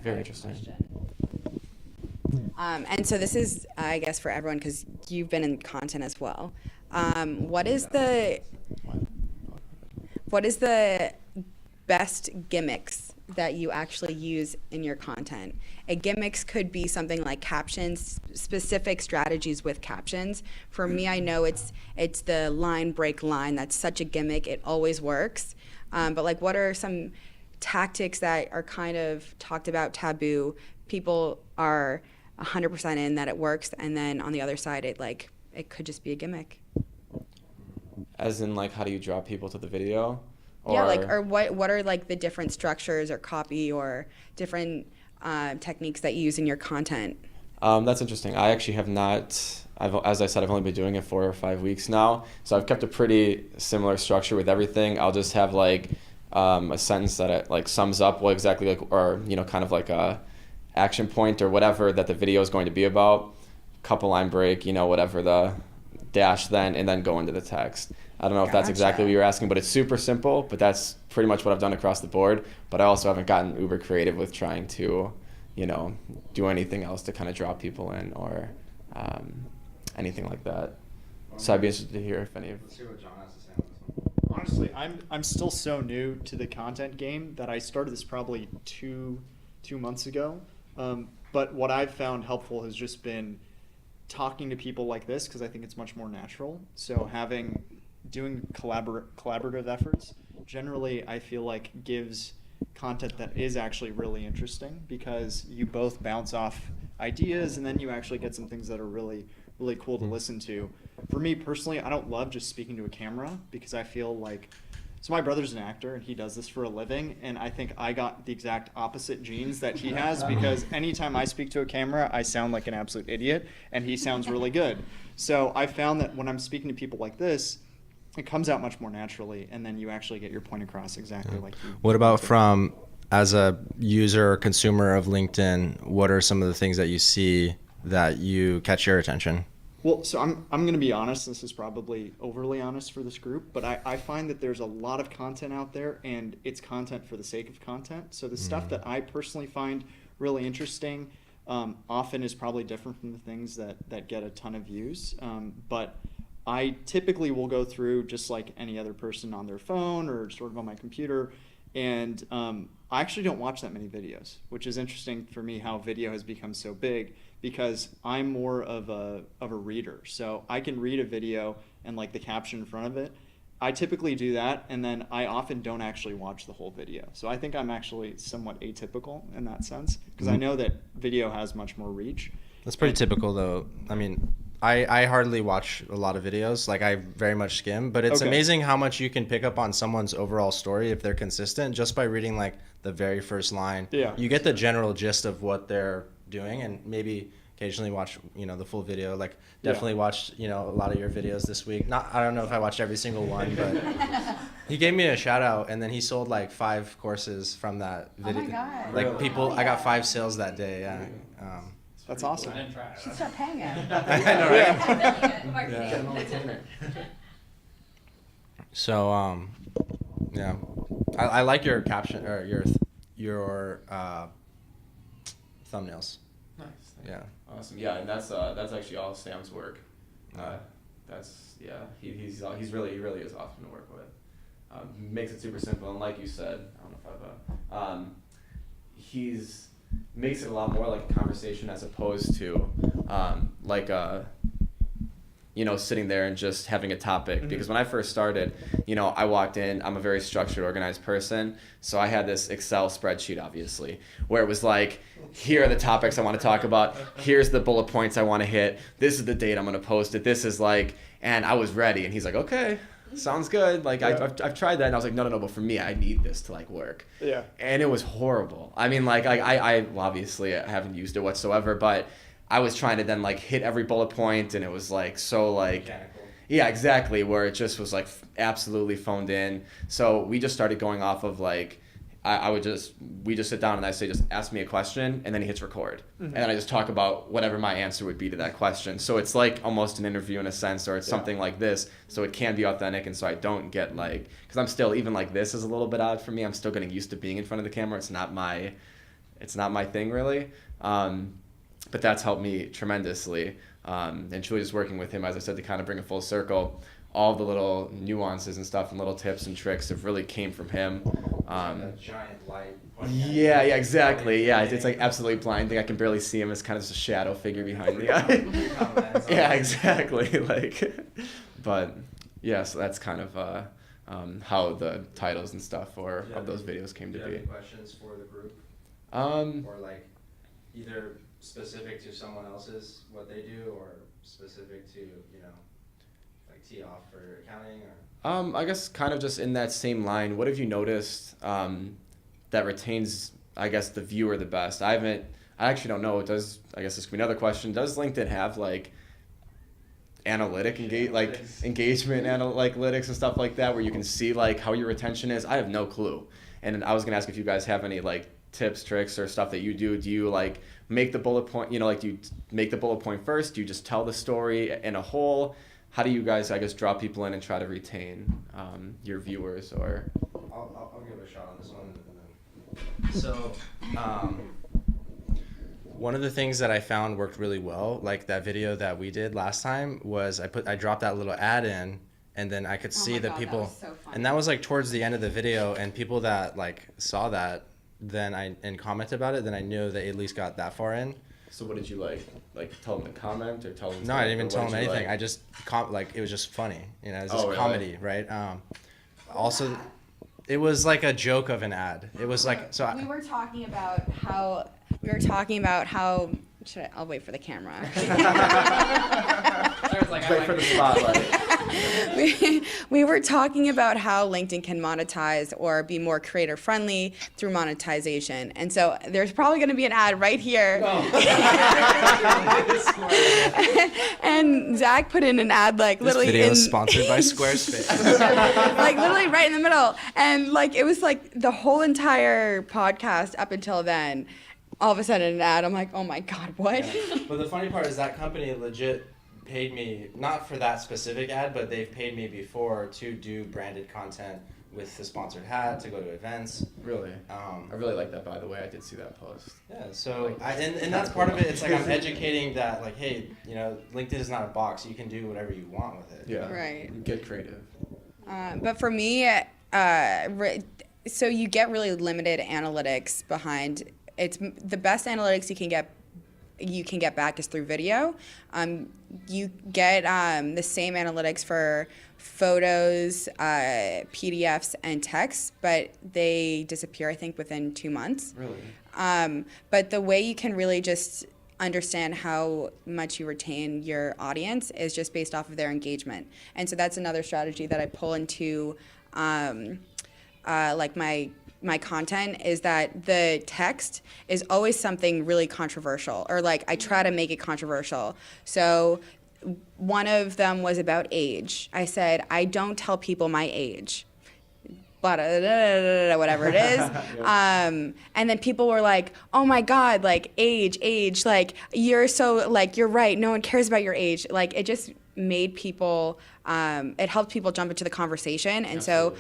Very interesting. And so this is, I guess, for everyone because you've been in content as well. What is the best gimmicks that you actually use in your content? Gimmicks could be something like captions, specific strategies with captions. For me, I know it's the line break line. That's such a gimmick. It always works. But like, what are some tactics that are kind of talked about taboo? People are 100% in that it works, and then on the other side, it could just be a gimmick. As in, like, how do you draw people to the video? Or, yeah, like, or what are like the different structures or copy or different techniques that you use in your content? That's interesting. I actually have not. As I said, I've only been doing it 4 or 5 weeks now, so I've kept a pretty similar structure with everything. I'll just have like a sentence that it like sums up what exactly like, or you know, kind of like a action point or whatever that the video is going to be about. Couple line break, you know, whatever the dash then, and then go into the text. I don't know if that's exactly what you're asking, but it's super simple. But that's pretty much what I've done across the board. But I also haven't gotten uber creative with trying to, you know, do anything else to kind of draw people in or anything like that. So I'd be interested to hear if any of. Let's see what John has to say on this one. Honestly, I'm still so new to the content game that I started this probably two months ago. But what I've found helpful has just been talking to people like this because I think it's much more natural. So doing collaborative efforts generally I feel like gives content that is actually really interesting because you both bounce off ideas and then you actually get some things that are really, really cool to listen to. For me personally, I don't love just speaking to a camera because I feel like, so my brother's an actor and he does this for a living, and I think I got the exact opposite genes that he has because anytime I speak to a camera, I sound like an absolute idiot and he sounds really good. So I found that when I'm speaking to people like this, it comes out much more naturally, and then you actually get your point across exactly like you. What about from, as a user or consumer of LinkedIn, what are some of the things that you see that you catch your attention? Well, so I'm going to be honest. This is probably overly honest for this group, but I find that there's a lot of content out there, and it's content for the sake of content. So the stuff that I personally find really interesting often is probably different from the things that get a ton of views. But I typically will go through just like any other person on their phone or sort of on my computer, and I actually don't watch that many videos, which is interesting for me how video has become so big because I'm more of a reader. So I can read a video and like the caption in front of it, I typically do that, and then I often don't actually watch the whole video. So I think I'm actually somewhat atypical in that sense, because I know that video has much more reach. That's pretty typical, though. I mean, I hardly watch a lot of videos. Like, I very much skim, but it's amazing how much you can pick up on someone's overall story if they're consistent just by reading, like, the very first line. Yeah. You get the general gist of what they're doing, and maybe occasionally watch, the full video. Like, definitely watched, a lot of your videos this week. I don't know if I watched every single one, but he gave me a shout out, and then he sold like 5 courses from that video. Oh my God. Like, people, I got 5 sales that day. Yeah. That's awesome. I didn't try it. Should start paying him. I know, right? So, yeah, I like your caption or your thumbnails. Nice. Yeah. Awesome. Yeah, and that's actually all Sam's work. He really is awesome to work with. Makes it super simple, and like you said, I don't know if I've makes it a lot more like a conversation as opposed to sitting there and just having a topic. Mm-hmm. Because when I first started, I walked in, I'm a very structured, organized person. So I had this Excel spreadsheet, obviously, where it was like, here are the topics I want to talk about. Here's the bullet points I want to hit. This is the date I'm going to post it. This is like, and I was ready. And he's like, okay, sounds good. Like, Yeah. I've tried that. And I was like, no, but for me, I need this to like work. Yeah. And it was horrible. I mean, like, I obviously I haven't used it whatsoever, but I was trying to then like hit every bullet point, and it was like so like Mechanical. Yeah, exactly, where it just was like absolutely phoned in. So we just started going off of like we just sit down and I say, just ask me a question, and then he hits record. Mm-hmm. And then I just talk about whatever my answer would be to that question. So it's like almost an interview in a sense, or it's something like this. So it can be authentic, and so I don't get like, because I'm still, even like this is a little bit odd for me. I'm still getting used to being in front of the camera. It's not my thing really. But that's helped me tremendously. And truly just working with him, as I said, to kind of bring it full circle, all the little nuances and stuff and little tips and tricks have really came from him. A giant light. Yeah, exactly. Yeah, it's like absolutely blinding. I can barely see him as kind of just a shadow figure behind the guy. Yeah, exactly. But yeah, so that's kind of how the titles and stuff of those videos came to be. Any questions for the group? Or like either specific to someone else's what they do, or specific to like tee off for accounting, or I guess kind of just in that same line, what have you noticed that retains, I guess, the viewer the best? I actually don't know. I guess this could be another question. Does LinkedIn have like engagement analytics and stuff like that, where you can see like how your retention is? I have no clue. And I was gonna ask if you guys have any like tips, tricks, or stuff that you do. Do you like make the bullet point, do you make the bullet point first? Do you just tell the story in a whole? How do you guys, I guess, draw people in and try to retain your viewers? Or I'll give it a shot on this one. So, one of the things that I found worked really well, like that video that we did last time, was I dropped that little ad in, and then I could see the people, that was so funny. and that was like towards the end of the video, and people that like saw that and commented about it, then I knew they at least got that far in. so what did you like tell them to comment, or tell them? No, I didn't even tell them anything. I just it was just funny, it was just really? comedy, right? Also, it was like a joke of an ad. It was like, so We were talking about how. I'll wait for the camera. Wait for the spotlight. we were talking about how LinkedIn can monetize or be more creator friendly through monetization. And so there's probably going to be an ad right here. And Zach put in an ad like this literally video is sponsored by Squarespace. like literally right in the middle. And like it was like the whole entire podcast up until then. All of a sudden an ad, I'm like, oh my God, what? Yeah. But the funny part is that company legit paid me, not for that specific ad, but they've paid me before to do branded content with the sponsored hat, to go to events. Really? I really like that, by the way. I did see that post. Yeah, so and that's part of it. It's like I'm educating that, like, hey, LinkedIn is not a box. You can do whatever you want with it. Yeah. Right. Get creative. But for me, so you get really limited analytics behind. It's the best analytics you can get you can get back is through video. You get the same analytics for photos, PDFs, and text, but they disappear, I think, within 2 months. Really? But the way you can really just understand how much you retain your audience is just based off of their engagement. And so that's another strategy that I pull into like my content, is that the text is always something really controversial, or like I try to make it controversial. So one of them was about age. I said, I don't tell people my age. Whatever it is. And then people were like, oh my God, like age, like you're so, like, you're right, no one cares about your age. Like, it just made people, it helped people jump into the conversation. And Absolutely.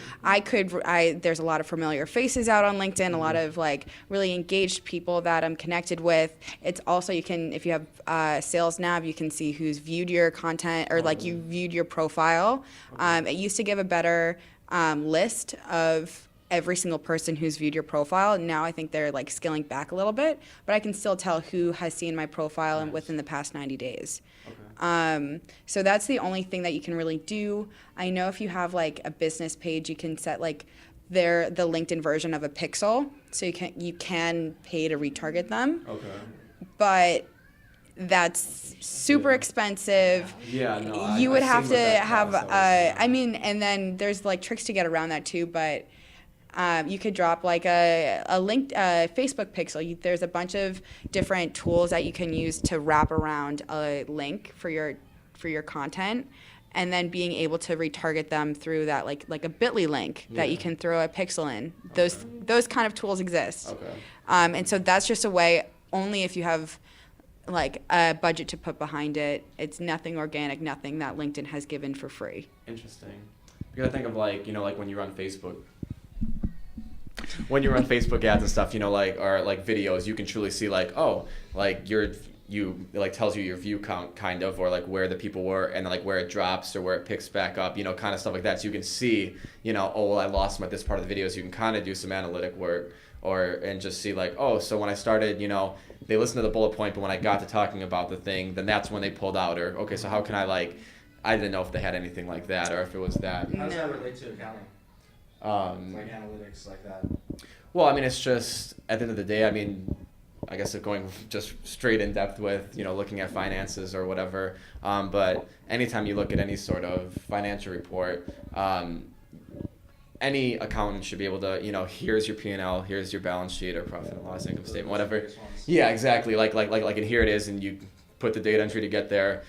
so there's a lot of familiar faces out on LinkedIn, a lot of like really engaged people that I'm connected with. It's also, you can, if you have Sales Nav, you can see who's viewed your content, or like you viewed your profile. It used to give a better list of every single person who's viewed your profile. Now I think they're like scaling back a little bit, but I can still tell who has seen my profile and within the past 90 days. So that's the only thing that you can really do. I know if you have like a business page, you can set like the LinkedIn version of a pixel, so you can pay to retarget them. Okay. But that's super expensive. Yeah, no. You would I've have seen to what that have, costs, obviously. I mean, and then there's like tricks to get around that too, but you could drop like a Facebook pixel. There's a bunch of different tools that you can use to wrap around a link for your content, and then being able to retarget them through that like a Bitly link that you can throw a pixel in. Those kind of tools exist. Okay. And so that's just a way, only if you have like a budget to put behind it. It's nothing organic, nothing that LinkedIn has given for free. Interesting. You gotta think of like, like when you run Facebook. When you run Facebook ads and stuff, like, or like videos, you can truly see like, oh, like you like tells you your view count kind of, or like where the people were, and like where it drops or where it picks back up, kind of stuff like that. So you can see, oh, well, I lost them at this part of the video. So you can kind of do some analytic work, and just see like, oh, so when I started, they listened to the bullet point, but when I got to talking about the thing, then that's when they pulled out. Or, okay, so how can I I didn't know if they had anything like that, or if it was that. How does that relate to accounting? Like analytics like that? Well, I mean, it's just, at the end of the day, I mean, I guess going just straight in depth with, looking at finances or whatever. But anytime you look at any sort of financial report, any accountant should be able to, here's your P&L, here's your balance sheet or profit and loss income statement, whatever. Yeah, exactly. Like, and here it is, and you put the data entry to get there.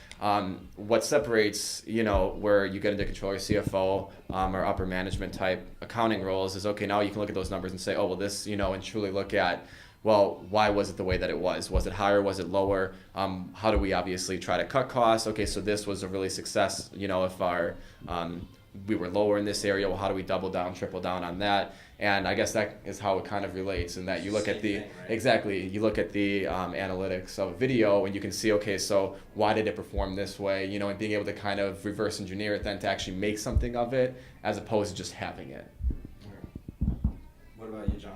What separates, where you get into controller, CFO, or upper management type accounting roles is, okay, now you can look at those numbers and say, oh, well, this, and truly look at, well, why was it the way that it was? Was it higher? Was it lower? How do we obviously try to cut costs? Okay, so this was a really success, if our we were lower in this area, well, how do we double down, triple down on that? And I guess that is how it kind of relates, in that you look at the, exactly, you look at the analytics of a video and you can see, okay, so why did it perform this way, and being able to kind of reverse engineer it then to actually make something of it, as opposed to just having it. What about you, John?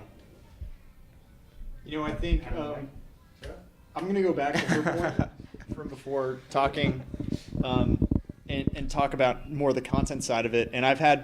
I think I'm going to go back to her point from before talking and talk about more the content side of it. And I've had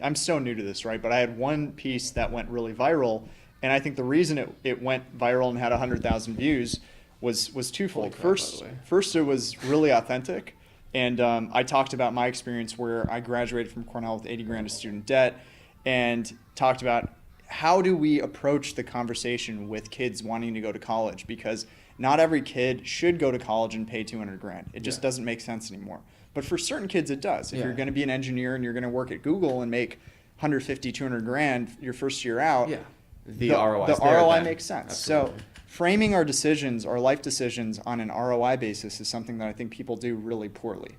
I'm so new to this, right? But I had one piece that went really viral. And I think the reason it went viral and had 100,000 views was twofold. First, it was really authentic. And I talked about my experience where I graduated from Cornell with 80 grand of student debt, and talked about how do we approach the conversation with kids wanting to go to college, because not every kid should go to college and pay 200 grand. It just doesn't make sense anymore. But for certain kids, it does. If you're going to be an engineer and you're going to work at Google and make 150, 200 grand your first year out, the ROI makes sense. Absolutely. So framing our decisions, our life decisions, on an ROI basis is something that I think people do really poorly.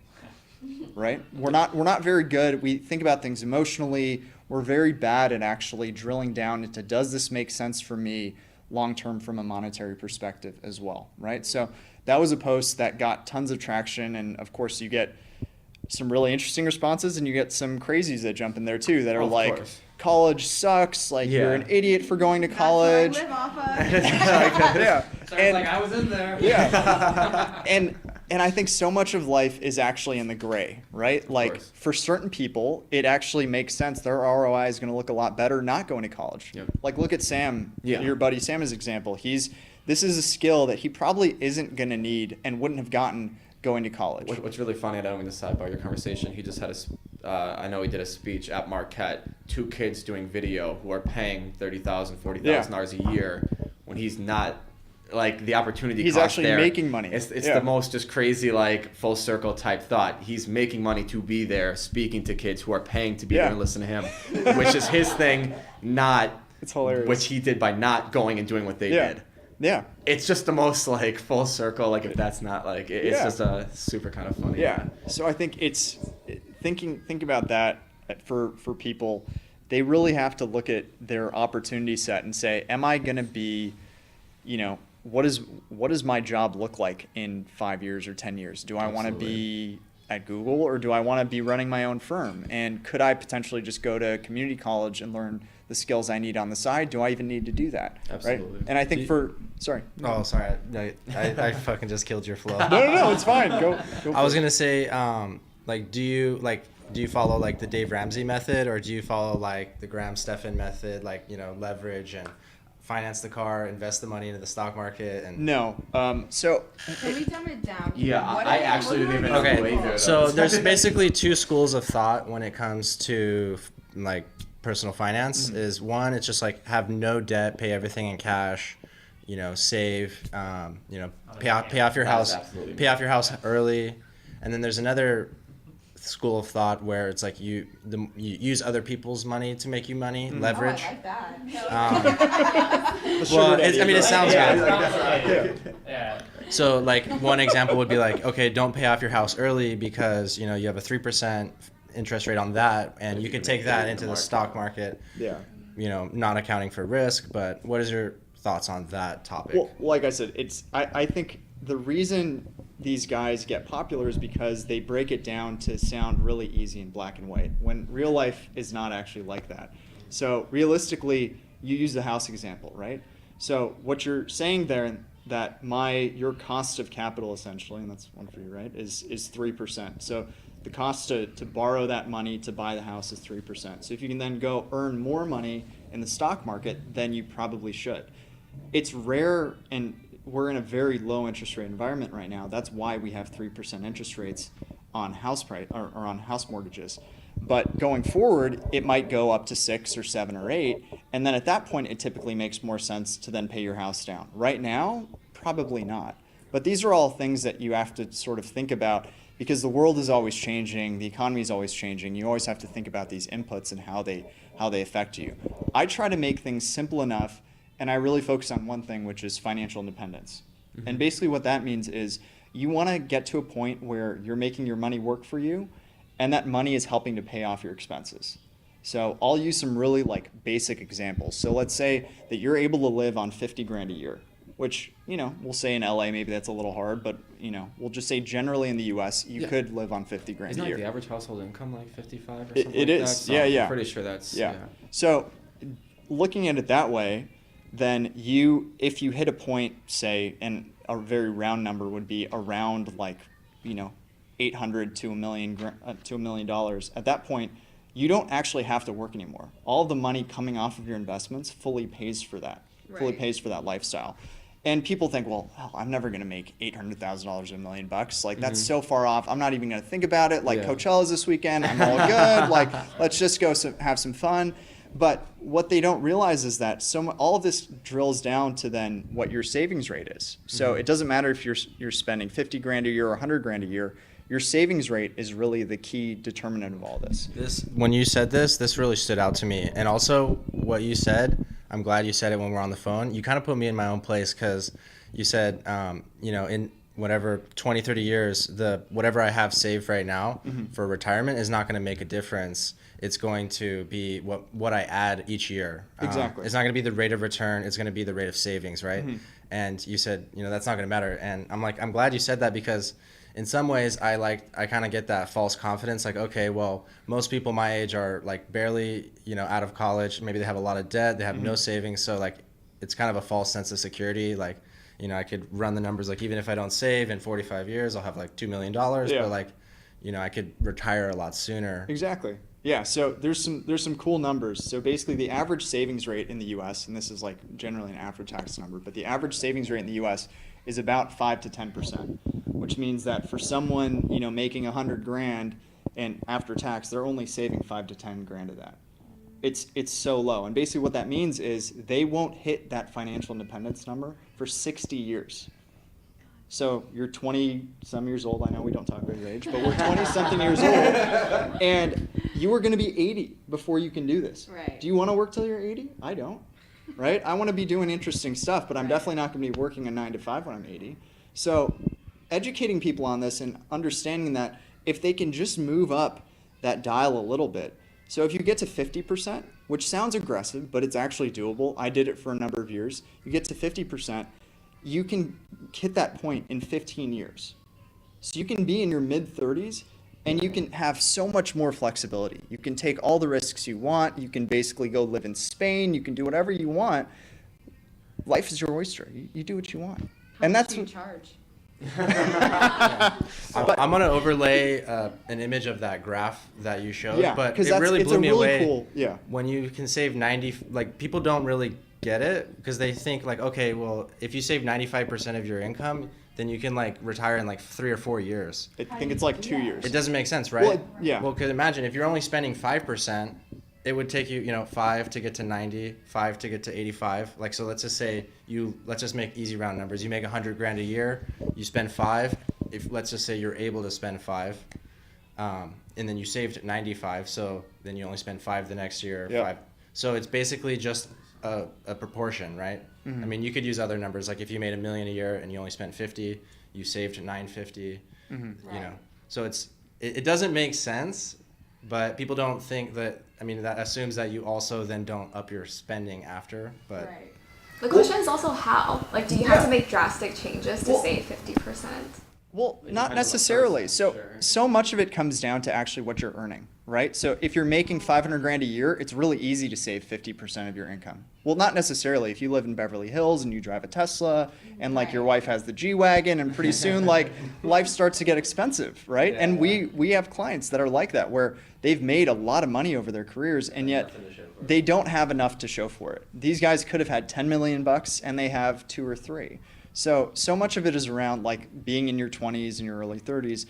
Right? We're not very good. We think about things emotionally. We're very bad at actually drilling down into, does this make sense for me long term from a monetary perspective as well, right? So that was a post that got tons of traction, and of course you get some really interesting responses, and you get some crazies that jump in there too, that are like, college sucks, like you're an idiot for going to college. That's what I live off of. Yeah. So I was like, I was in there. Yeah. And I think so much of life is actually in the gray, right? Like course. for certain people, it actually makes sense. Their ROI is going to look a lot better not going to college. Yep. Like look at Sam, Yeah. your buddy Sam as example. This is a skill that he probably isn't going to need and wouldn't have gotten going to college. What's really funny, I don't mean to sidebar your conversation, he just had I know he did a speech at Marquette, 2 kids doing video who are paying $30,000, $40,000 a year when he's not, like the opportunity He's cost actually there. making money. It's Yeah. the most just crazy like full circle type thought. He's making money to be there, speaking to kids who are paying to be Yeah. there and listen to him, which is his thing, not It's hilarious. which he did by not going and doing what they Yeah. did. Yeah. It's just the most like full circle. Like if that's not like it's Yeah. just a super kind of funny. Yeah. So I think it's think about that for people. They really have to look at their opportunity set and say, am I going to be, what does my job look like in 5 years or 10 years? Do I want to be at Google or do I want to be running my own firm? And could I potentially just go to community college and learn the skills I need on the side? Do I even need to do that? Absolutely. Right? And I think sorry. Oh, sorry. I fucking just killed your flow. No, it's fine. Go I was gonna say, do you follow like the Dave Ramsey method, or do you follow like the Graham Stephan method, like leverage and finance the car, invest the money into the stock market, and No. So Can we dumb it down? Yeah, I actually didn't even know Okay, the way there. so there's basically 2 schools of thought when it comes to like personal finance. Is one, it's just like have no debt, pay everything in cash, save, pay off your house, absolutely pay off your house early, and then there's another school of thought where it's like you use other people's money to make you money, leverage. Oh, I like that. Well, it sounds good. Yeah. So like one example would be like, okay, don't pay off your house early because you have a 3% interest rate on that, and you could take that into the stock market. yeah. Not accounting for risk. But what is your thoughts on that topic? Well, like I said, I think the reason these guys get popular is because they break it down to sound really easy in black and white, when real life is not actually like that. So realistically, you use the house example, right? So what you're saying there, that your cost of capital essentially, and that's one for you, right, is 3%. So the cost to borrow that money to buy the house is 3%. So if you can then go earn more money in the stock market, then you probably should. It's rare, and we're in a very low interest rate environment right now. That's why we have 3% interest rates on house price or on house mortgages. But going forward, it might go up to 6 or 7 or 8, and then at that point, it typically makes more sense to then pay your house down. Right now, probably not. But these are all things that you have to sort of think about, because the world is always changing, the economy is always changing. You always have to think about these inputs and how they affect you. I try to make things simple enough, and I really focus on one thing, which is financial independence. Mm-hmm. And basically what that means is you want to get to a point where you're making your money work for you, and that money is helping to pay off your expenses. So I'll use some really like basic examples. So let's say that you're able to live on 50 grand a year, which, we'll say in LA, maybe that's a little hard, but, we'll just say generally in the US, you could live on 50 grand Isn't a like year. the average household income like 55 or something It like is, that? So yeah. I'm pretty sure that's Yeah. So looking at it that way, then if you hit a point, say, and a very round number would be around like, $800 to $1 million. At that point, you don't actually have to work anymore. All the money coming off of your investments fully pays for that, fully Right. pays for that lifestyle. And people think, well, hell, I'm never going to make $800,000 or $1 million. Like, that's so far off. I'm not even going to think about it. Like, Yeah. Coachella's this weekend. I'm all good. Like, let's just go have some fun. But what they don't realize is that all of this drills down to then what your savings rate is. So it doesn't matter if you're spending 50 grand a year or 100 grand a year. Your savings rate is really the key determinant of all this. When you said this really stood out to me. And also what you said, I'm glad you said it when we're on the phone. You kind of put me in my own place, because you said, in whatever 20, 30 years, whatever I have saved right now for retirement is not going to make a difference. It's going to be what I add each year. Exactly. It's not going to be the rate of return. It's going to be the rate of savings, right? And you said, that's not going to matter. And I'm glad you said that, because in some ways I kind of get that false confidence. Like, okay, well, most people my age are like barely, out of college. Maybe they have a lot of debt. They have no savings. So like, it's kind of a false sense of security. Like, you know, I could run the numbers, like even if I don't save in 45 years, I'll have like $2 million, but like, you know, I could retire a lot sooner. Exactly. Yeah, so there's some cool numbers. So basically the average savings rate in the US, and this is like generally an after-tax number, but the average savings rate in the US is about 5 to 10%, which means that for someone, you know, making 100 grand and after tax, they're only saving 5 to 10 grand of that. It's so low. And basically what that means is they won't hit that financial independence number for 60 years. So you're 20 some years old. I know we don't talk about your age, but we're 20 something years old, and you are going to be 80 before you can do this. Right. Do you want to work till you're 80? I don't. Right? I want to be doing interesting stuff, but I'm definitely not going to be working a 9 to 5 when I'm 80. So educating people on this and understanding that if they can just move up that dial a little bit. So if you get to 50%, which sounds aggressive, but it's actually doable. I did it for a number of years. You get to 50%. You can hit that point in 15 years. So you can be in your mid-30s and you can have so much more flexibility. You can take all the risks you want. You can basically go live in Spain. You can do whatever you want. Life is your oyster. You do what you want. How and much that's do you charge? I'm going to overlay an image of that graph that you showed, but it really it's blew a me really away cool, when you can save 90, like people don't really get it because they think like, okay, well, if you save 95% of your income, then you can like retire in like 3 or 4 years. I think it's like 2 years. It doesn't make sense, right? Well, yeah. Well, because imagine if you're only spending 5%, it would take you, you know, 5 to get to 90, 5 to get to 85. Like, so let's just say let's just make easy round numbers. You make 100 grand a year, you spend 5. If let's just say you're able to spend 5, and then you saved 95, so then you only spend 5 the next year. Yep. 5. So it's basically just a proportion, right? Mm-hmm. I mean, you could use other numbers, like if you made $1 million a year and you only spent 50, you saved 950. Mm-hmm. You know, so it doesn't make sense, but people don't think that. I mean, that assumes that you also then don't up your spending after. But The question is also how. Like, do you have to make drastic changes to save 50%? Well, not necessarily. So much of it comes down to actually what you're earning, right? So if you're making 500 grand a year, it's really easy to save 50% of your income. Well, not necessarily. If you live in Beverly Hills and you drive a Tesla and like your wife has the G-Wagon and pretty soon like life starts to get expensive, right? And we have clients that are like that where they've made a lot of money over their careers and yet they don't have enough to show for it. These guys could have had 10 million bucks and they have 2 or 3. So much of it is around like being in your 20s and your early 30s.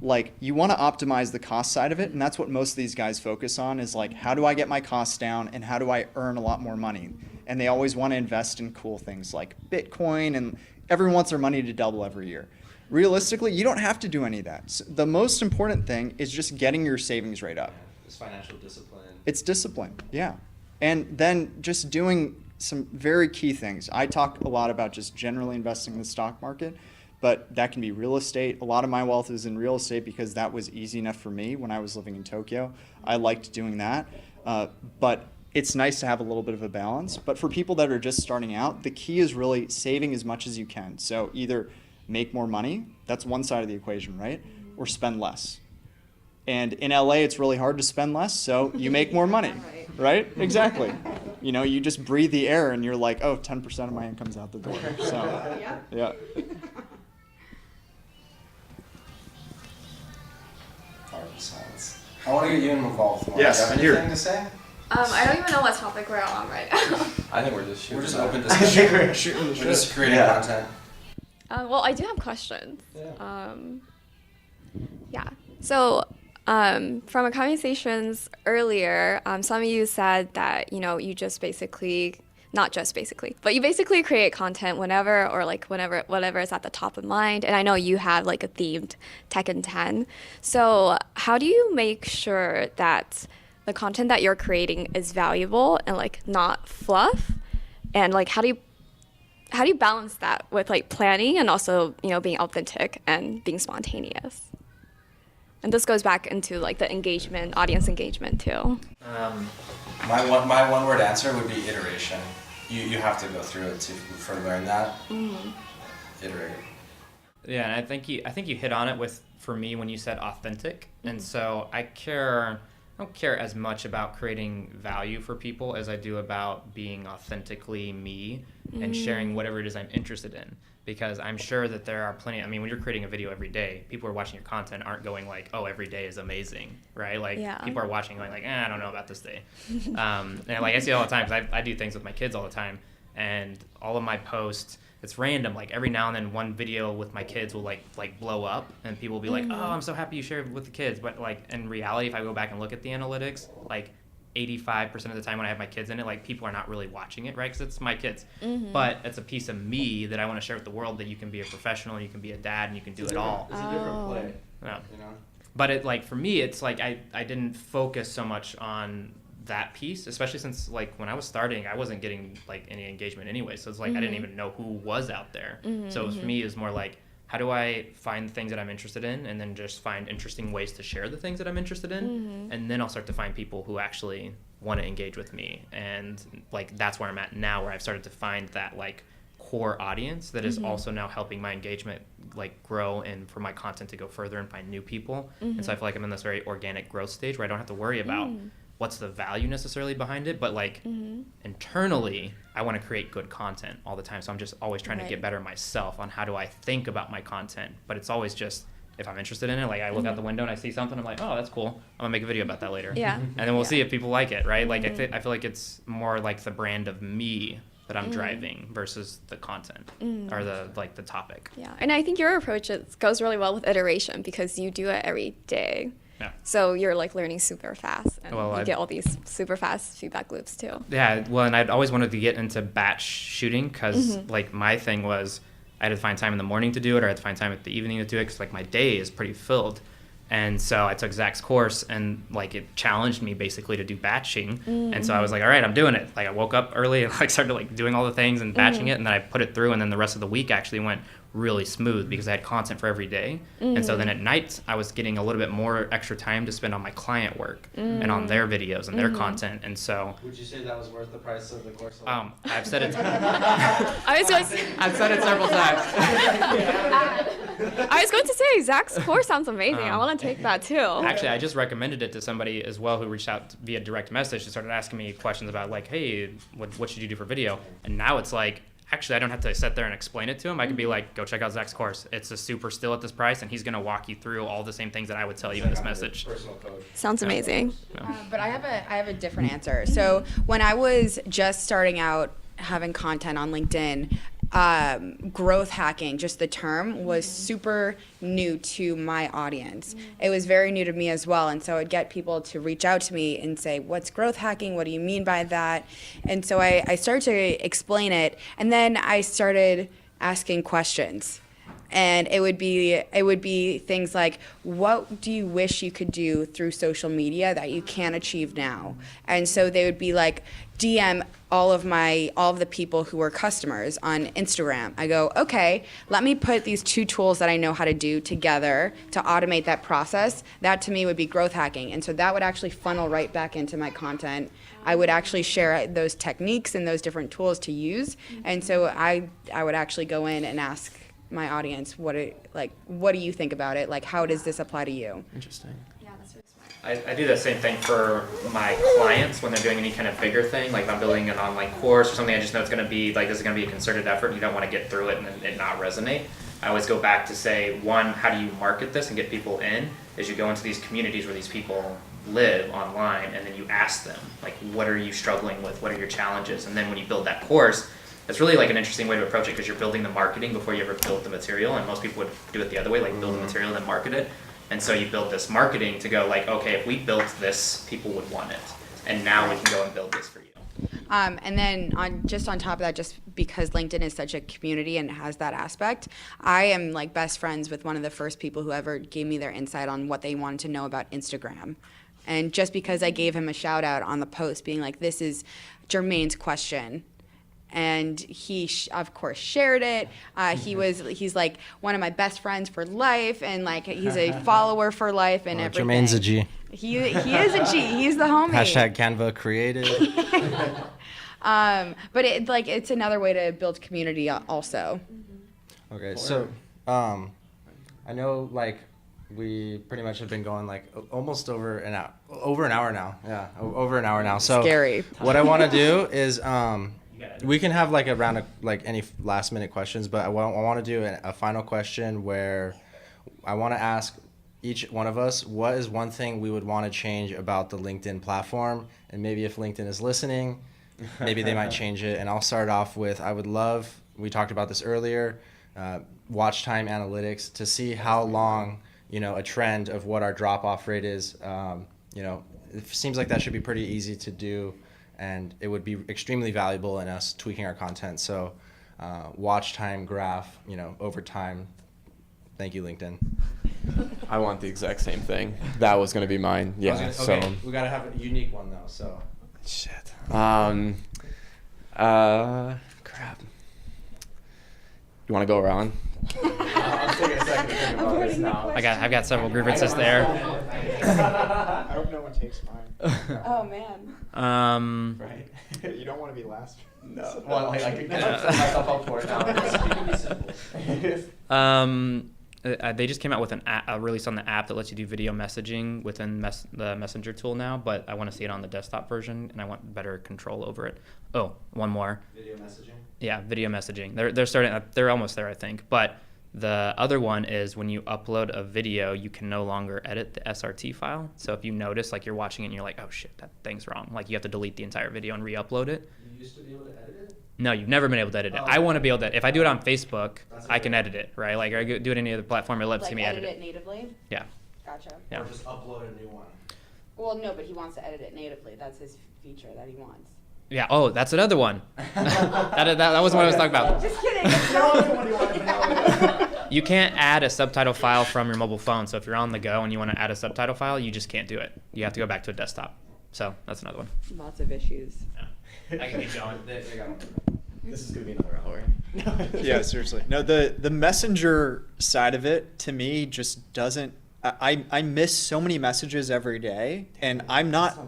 Like you want to optimize the cost side of it, and that's what most of these guys focus on is like, how do I get my costs down and how do I earn a lot more money? And they always want to invest in cool things like Bitcoin, and everyone wants their money to double every year. Realistically, you don't have to do any of that. So the most important thing is just getting your savings rate up. it's financial discipline. It's discipline, yeah. And then just doing some very key things. I talk a lot about just generally investing in the stock market, but that can be real estate. A lot of my wealth is in real estate because that was easy enough for me when I was living in Tokyo. I liked doing that, but it's nice to have a little bit of a balance. But for people that are just starting out, the key is really saving as much as you can. So either make more money, that's one side of the equation, right? Or spend less. And in LA, it's really hard to spend less, so you make more money, right? Exactly. You know, you just breathe the air and you're like, oh, 10% of my income's out the door. So, yeah. Silence. I want to get you involved more. Yes, Do you have here. anything to say? I don't even know what topic we're on right now. I think we're just shooting. We're just the- open discussion. We're Shooting just creating Yeah. content. Well, I do have questions. Yeah. Yeah. So, from our conversations earlier, some of you said that, you just basically, not just basically, but you basically create content whenever whatever is at the top of mind. And I know you have like a themed Tekken 10. So how do you make sure that the content that you're creating is valuable and like not fluff? And like, how do you balance that with like planning and also, being authentic and being spontaneous? And this goes back into like the engagement, audience engagement too. My one word answer would be iteration. You have to go through it to learn that. Iterate. Yeah, and I think you hit on it for me when you said authentic. And so I care I don't care as much about creating value for people as I do about being authentically me and sharing whatever it is I'm interested in. Because I'm sure that there are plenty, I mean, when you're creating a video every day, people who are watching your content aren't going like, oh, every day is amazing, right? Like, people are watching going like, I don't know about this day. And like I see it all the time, because I do things with my kids all the time, and all of my posts, it's random. Like every now and then one video with my kids will like blow up, and people will be like, oh, I'm so happy you shared with the kids. But like in reality, if I go back and look at the analytics, like 85% of the time when I have my kids in it, like people are not really watching it, right? Because it's my kids. But it's a piece of me that I want to share with the world, that you can be a professional, you can be a dad, and you can do it all. It's a different play. Yeah. You know? But it, like, for me, it's like I didn't focus so much on that piece, especially since like when I was starting, I wasn't getting like any engagement anyway. So it's like I didn't even know who was out there. So for me, it was more like, how do I find things that I'm interested in, and then just find interesting ways to share the things that I'm interested in, and then I'll start to find people who actually want to engage with me. And like that's where I'm at now, where I've started to find that like core audience that is also now helping my engagement like grow, and for my content to go further and find new people. And so I feel like I'm in this very organic growth stage where I don't have to worry about what's the value necessarily behind it, but like internally I want to create good content all the time. So I'm just always trying to get better myself on how do I think about my content. But it's always just, if I'm interested in it, like I look out the window and I see something, I'm like, oh, that's cool, I'm gonna make a video about that later. And then we'll see if people like it, right? Like I feel like it's more like the brand of me that I'm driving versus the content or the like the topic. Yeah, and I think your approach goes really well with iteration, because you do it every day. Yeah. So you're like learning super fast, and you get all these super fast feedback loops too. Yeah, well, and I'd always wanted to get into batch shooting, because like my thing was I had to find time in the morning to do it, or I had to find time at the evening to do it, because like my day is pretty filled. And so I took Zack's course, and like it challenged me basically to do batching. And so I was like, all right, I'm doing it. Like I woke up early and like started like doing all the things and batching it, and then I put it through, and then the rest of the week actually went really smooth because I had content for every day. And so then at night I was getting a little bit more extra time to spend on my client work and on their videos and their content. And so would you say that was worth the price of the course? I've said it I've said it several times. I was going to say, Zack's course sounds amazing. I want to take that too. Actually, I just recommended it to somebody as well who reached out via direct message and started asking me questions about like, hey, what should you do for video? And now it's like, actually, I don't have to sit there and explain it to him. I can be like, go check out Zack's course. It's a super still at this price, and he's going to walk you through all the same things that I would tell you in this message. Sounds amazing. But I have a different answer. So when I was just starting out having content on LinkedIn, growth hacking, just the term, was super new to my audience. It was very new to me as well, and so I'd get people to reach out to me and say, what's growth hacking? What do you mean by that? And so I started to explain it, and then I started asking questions. And it would be things like, what do you wish you could do through social media that you can't achieve now? And so they would be like, DM all of the people who were customers on Instagram. I go, okay, let me put these two tools that I know how to do together to automate that process. That to me would be growth hacking. And so that would actually funnel right back into my content. I would actually share those techniques and those different tools to use. And so I would actually go in and ask my audience, what do you think about it? Like, how does this apply to you? Interesting. Yeah, that's really smart. I do the same thing for my clients when they're doing any kind of bigger thing. Like if I'm building an online course or something, I just know it's going to be like, this is going to be a concerted effort. You don't want to get through it and then it not resonate. I always go back to say, one, how do you market this and get people in? Is you go into these communities where these people live online, and then you ask them, like, what are you struggling with? What are your challenges? And then when you build that course, it's really like an interesting way to approach it, because you're building the marketing before you ever build the material, and most people would do it the other way, like build the material and then market it. And so you build this marketing to go like, okay, if we built this, people would want it, and now we can go and build this for you. And then on top of that, just because LinkedIn is such a community and has that aspect, I am like best friends with one of the first people who ever gave me their insight on what they wanted to know about Instagram. And just because I gave him a shout out on the post being like, this is Jermaine's question, and he of course shared it. He's like one of my best friends for life, and like he's a follower for life and everything. Jermaine's a G. He is a G. He's the homie. Hashtag Canva created. But it's another way to build community also. Okay, so I know like we pretty much have been going like almost over an hour now. Yeah, over an hour now. So Scary. What I want to do is we can have like a round of like any last minute questions, but I want to do a final question where I want to ask each one of us what is one thing we would want to change about the LinkedIn platform, and maybe if LinkedIn is listening, maybe they might change it. And I'll start off with, I would love, we talked about this earlier, watch time analytics to see how long, a trend of what our drop off rate is. It seems like that should be pretty easy to do, and it would be extremely valuable in us tweaking our content. So watch time graph, over time. Thank you, LinkedIn. I want the exact same thing. That was going to be mine. Yeah. Okay, So we got to have a unique one though. So shit. Crap. You want to go around? I'm taking a second to think about this now. I've got several grievances there. I hope no one takes mine. Oh man. Right? You don't want to be last. No. Well, I can set myself up for it now. They just came out with a release on the app that lets you do video messaging within the Messenger tool now, but I want to see it on the desktop version, and I want better control over it. Oh, one more. video messaging. Yeah, video messaging. They're almost there, I think. But the other one is when you upload a video, you can no longer edit the SRT file. So if you notice, like you're watching it and you're like, oh shit, that thing's wrong. Like you have to delete the entire video and re-upload it. You used to be able to edit it? No, you've never been able to edit it. Oh. I want to be able to. If I do it on Facebook, I can edit it, right? Like I do it any other platform, it lets me edit it. natively? Yeah. Gotcha. Yeah. Or just upload a new one. Well, no, but he wants to edit it natively. That's his feature that he wants. Yeah. Oh, that's another one. that wasn't what I was talking about. Just kidding. You can't add a subtitle file from your mobile phone. So if you're on the go and you want to add a subtitle file, you just can't do it. You have to go back to a desktop. So that's another one. Lots of issues. I can keep going. This is going to be another hour. Yeah, seriously. No, the messenger side of it to me just doesn't. I miss so many messages every day, and I'm not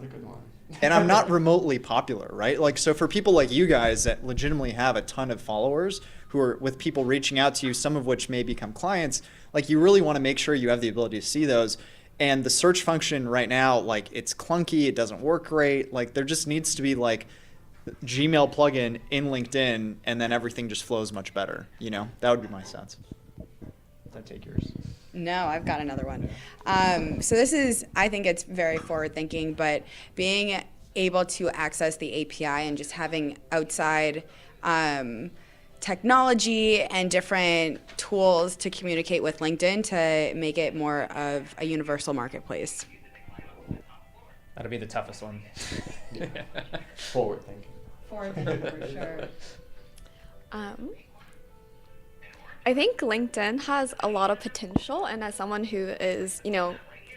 remotely popular, right? Like, so for people like you guys that legitimately have a ton of followers who are with people reaching out to you, some of which may become clients, like you really want to make sure you have the ability to see those. And the search function right now, like it's clunky, it doesn't work great. Like there just needs to be like Gmail plugin in LinkedIn, and then everything just flows much better. That would be my sense. I'll take yours. No, I've got another one. So this is, I think it's very forward thinking, but being able to access the API and just having outside technology and different tools to communicate with LinkedIn to make it more of a universal marketplace. That'll be the toughest one. Forward thinking. Forward thinking for sure. I think LinkedIn has a lot of potential, and as someone who is,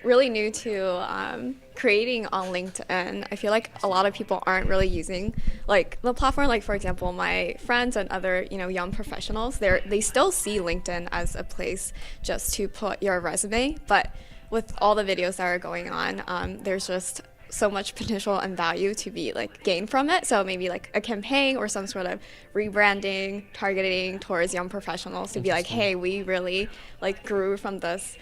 really new to creating on LinkedIn, I feel like a lot of people aren't really using like the platform. Like for example, my friends and other young professionals, they still see LinkedIn as a place just to put your resume, but with all the videos that are going on, there's just so much potential and value to be like gained from it. So maybe like a campaign or some sort of rebranding, targeting towards young professionals to be like, hey, we really like grew from this,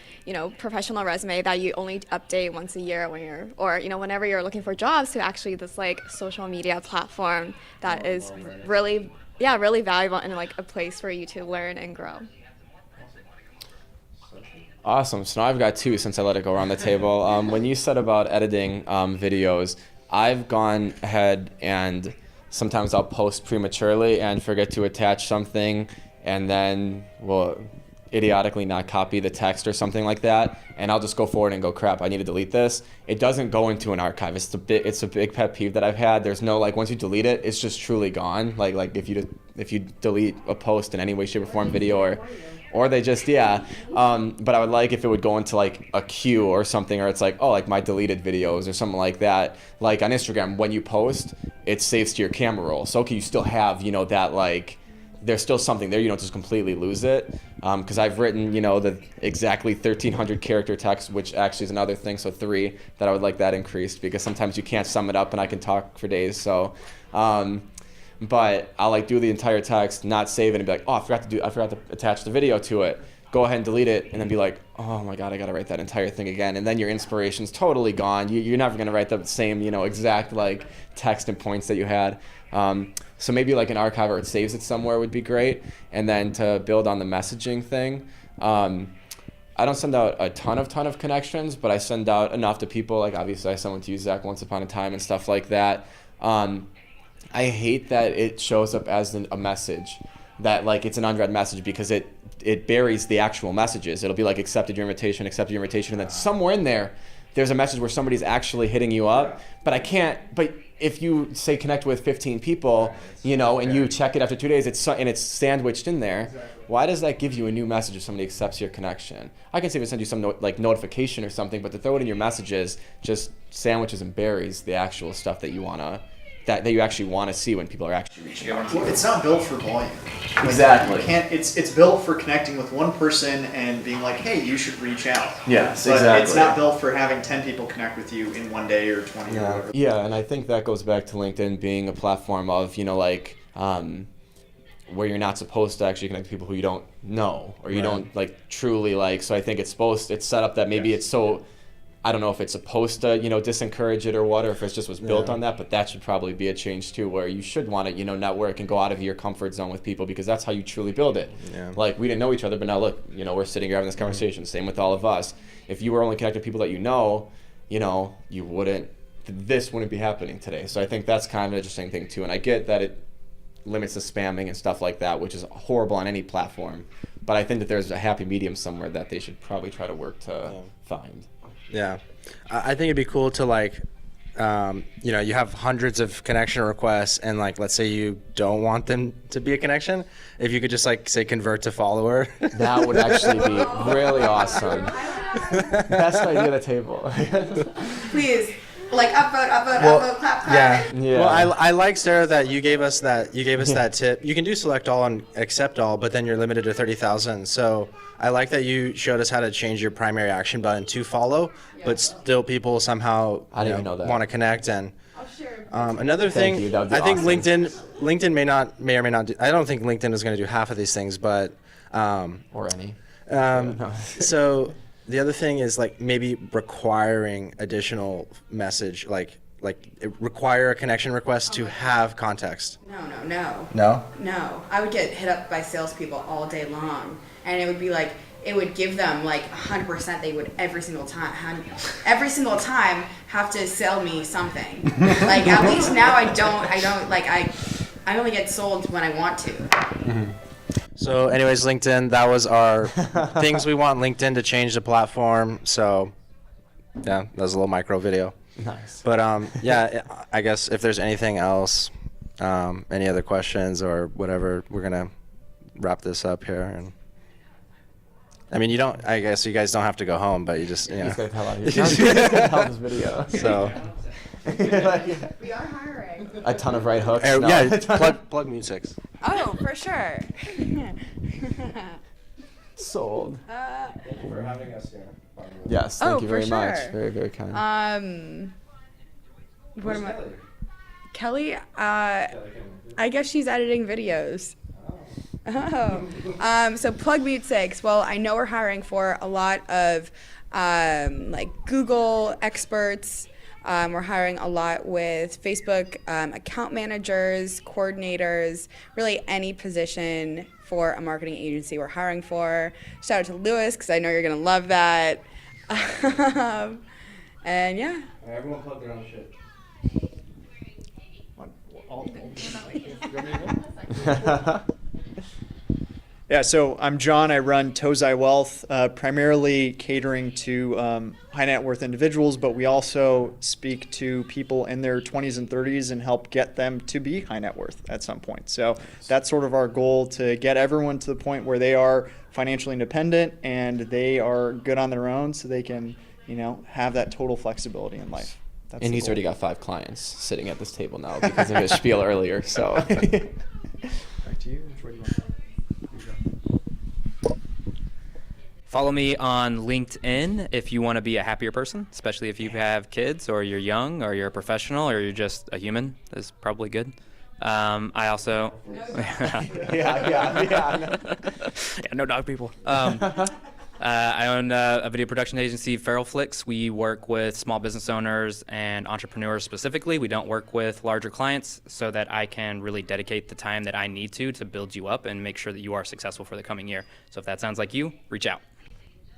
professional resume that you only update once a year when you're, or whenever you're looking for jobs, to actually this like social media platform that is really valuable and like a place for you to learn and grow. Awesome. So now I've got two since I let it go around the table. When you said about editing videos, I've gone ahead and sometimes I'll post prematurely and forget to attach something, and then idiotically not copy the text or something like that, and I'll just go forward and go, crap, I need to delete this. It doesn't go into an archive. It's a big pet peeve that I've had. There's no once you delete it, it's just truly gone. Like if you delete a post in any way, shape, or form, video or they just, but I would like if it would go into like a queue or something, or it's like, oh, like my deleted videos or something like that. Like on Instagram, when you post, it saves to your camera roll. So okay, you still have, that like, there's still something there. You don't just completely lose it. Because I've written, the exactly 1,300 character text, which actually is another thing. So 3, that I would like that increased, because sometimes you can't sum it up and I can talk for days. So, but I'll like do the entire text, not save it, and be like, oh, I forgot to attach the video to it. go ahead and delete it and then be like, oh my God, I got to write that entire thing again. And then your inspiration's totally gone. You're never going to write the same, exact like text and points that you had. So maybe like an archive or it saves it somewhere would be great. And then to build on the messaging thing, I don't send out a ton of connections, but I send out enough to people. Like obviously I sent one to you, Zach, once upon a time and stuff like that. I hate that it shows up as a message, that like it's an unread message, because it buries the actual messages. It'll be like accepted your invitation, and then somewhere in there's a message where somebody's actually hitting you up. But if you say connect with 15 people, and you check it after 2 days, it's sandwiched in there. Why does that give you a new message if somebody accepts your connection? I can even send you some notification or something, but to throw it in your messages just sandwiches and buries the actual stuff that you actually want to see when people are actually reaching out. Well, it's not built for volume. Exactly. You can't. It's built for connecting with one person and being like, hey, you should reach out. Yes, but exactly. It's not built for having 10 people connect with you in one day or 20 or whatever. Yeah, and I think that goes back to LinkedIn being a platform of, where you're not supposed to actually connect with people who you don't know or you don't truly like. So I think it's set up that maybe it's so. I don't know if it's supposed to, disencourage it or what, or if it just was built on that, but that should probably be a change too, where you should want to, network and go out of your comfort zone with people, because that's how you truly build it. Yeah. Like, we didn't know each other, but now look, we're sitting here having this conversation. Same with all of us. If you were only connected with people that this wouldn't be happening today. So I think that's kind of an interesting thing too. And I get that it limits the spamming and stuff like that, which is horrible on any platform. But I think that there's a happy medium somewhere that they should probably try to work to find. Yeah, I think it'd be cool to you have hundreds of connection requests, and let's say you don't want them to be a connection, if you could just say convert to follower. That would actually be really awesome. Best idea at the table. Please. Upvote, clap. Yeah. Well, I like, Sarah, that you gave us that tip. You can do select all and accept all, but then you're limited to 30,000. So I like that you showed us how to change your primary action button to follow, but still people somehow want to connect. And another thing, I think awesome. LinkedIn may or may not do. I don't think LinkedIn is going to do half of these things, but or any. So. The other thing is maybe requiring additional message, require a connection request to have context. No. No? No. I would get hit up by salespeople all day long, and it would be it would give them 100%. They would every single time have to sell me something. At least now I only get sold when I want to. Mm-hmm. So anyways, LinkedIn, that was our things we want LinkedIn to change the platform. So yeah, that was a little micro video. Nice. But I guess if there's anything else, any other questions or whatever, we're going to wrap this up here. And I guess you guys don't have to go home, but you just, You just got to tell out here. Tell this video. So. We are hiring. A ton of right hooks. No. Yeah, plug music. Oh, for sure. Sold. Thank you for having us here. Yes, thank you very for much. sure. Very, very kind. What am I? Kelly? I guess she's editing videos. So plug Mute 6. Well, I know we're hiring for a lot of Google experts. We're hiring a lot with Facebook account managers, coordinators, really any position for a marketing agency we're hiring for. Shout out to Lewis, because I know you're going to love that. And yeah. Everyone plug their own shit. Yeah, so I'm John. I run Tozai Wealth, primarily catering to high net worth individuals, but we also speak to people in their 20s and 30s and help get them to be high net worth at some point. So that's sort of our goal, to get everyone to the point where they are financially independent and they are good on their own, so they can, have that total flexibility in life. That's and he's goal. already got 5 clients sitting at this table now because of his spiel earlier. So Back to you. Where do you want? Follow me on LinkedIn if you want to be a happier person, especially if you have kids or you're young or you're a professional or you're just a human. That's probably good. I also. Yeah. No dog people. I own a video production agency, Feral Flicks. We work with small business owners and entrepreneurs specifically. We don't work with larger clients, so that I can really dedicate the time that I need to build you up and make sure that you are successful for the coming year. So if that sounds like you, reach out.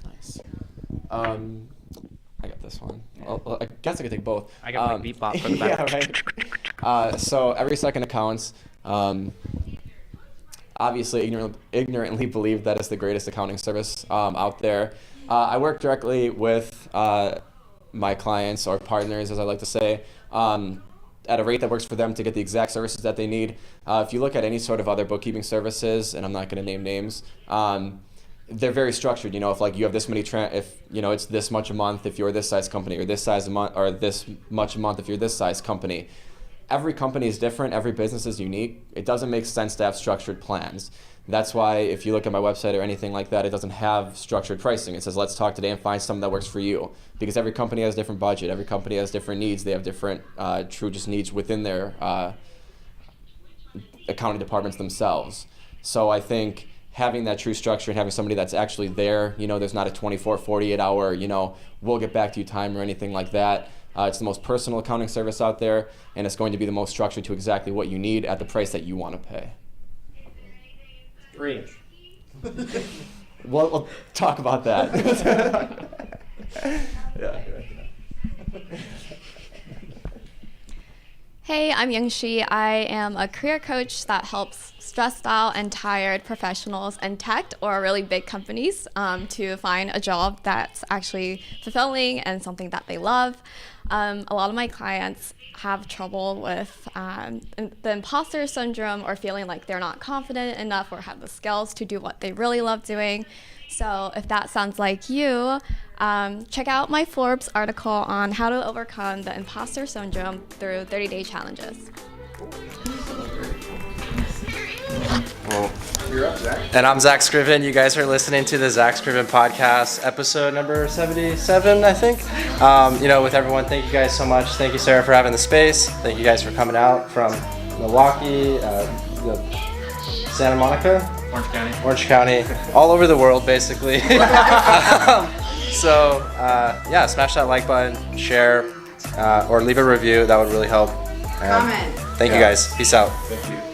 Nice. I got this one. Well, I guess I could take both. I got my beat bop for the back. Yeah, right. So every second counts. Obviously, ignorantly believe that it's the greatest accounting service out there. I work directly with my clients or partners, as I like to say, at a rate that works for them to get the exact services that they need. If you look at any sort of other bookkeeping services, and I'm not going to name names, they're very structured. If like you have this many, it's this much a month if you're this size company, or this size a month, or this much a month if you're this size company. Every company is different. Every business is unique. It doesn't make sense to have structured plans. That's why if you look at my website or anything like that, it doesn't have structured pricing. It says, let's talk today and find something that works for you. Because every company has different budget. Every company has different needs. They have different true just needs within their accounting departments themselves. So I think having that true structure and having somebody that's actually there, there's not a 24, 48 hour, we'll get back to you time or anything like that. It's the most personal accounting service out there, and it's going to be the most structured to exactly what you need at the price that you want to pay. 3. We'll talk about that. Yeah. Hey, I'm Yunzhe. I am a career coach that helps stressed out and tired professionals in tech or really big companies to find a job that's actually fulfilling and something that they love. A lot of my clients have trouble with the imposter syndrome or feeling like they're not confident enough or have the skills to do what they really love doing. So if that sounds like you, check out my Forbes article on how to overcome the imposter syndrome through 30-day challenges. Well, You're up, Zach. and I'm Zack Scriven. You guys are listening to the Zack Scriven podcast, episode number 77, I think. With everyone, thank you guys so much. Thank you, Sarah, for having the space. Thank you guys for coming out from Milwaukee, Santa Monica, Orange County, all over the world, basically. Smash that like button, share, or leave a review. That would really help. And Comment. thank you guys. Peace out. Thank you.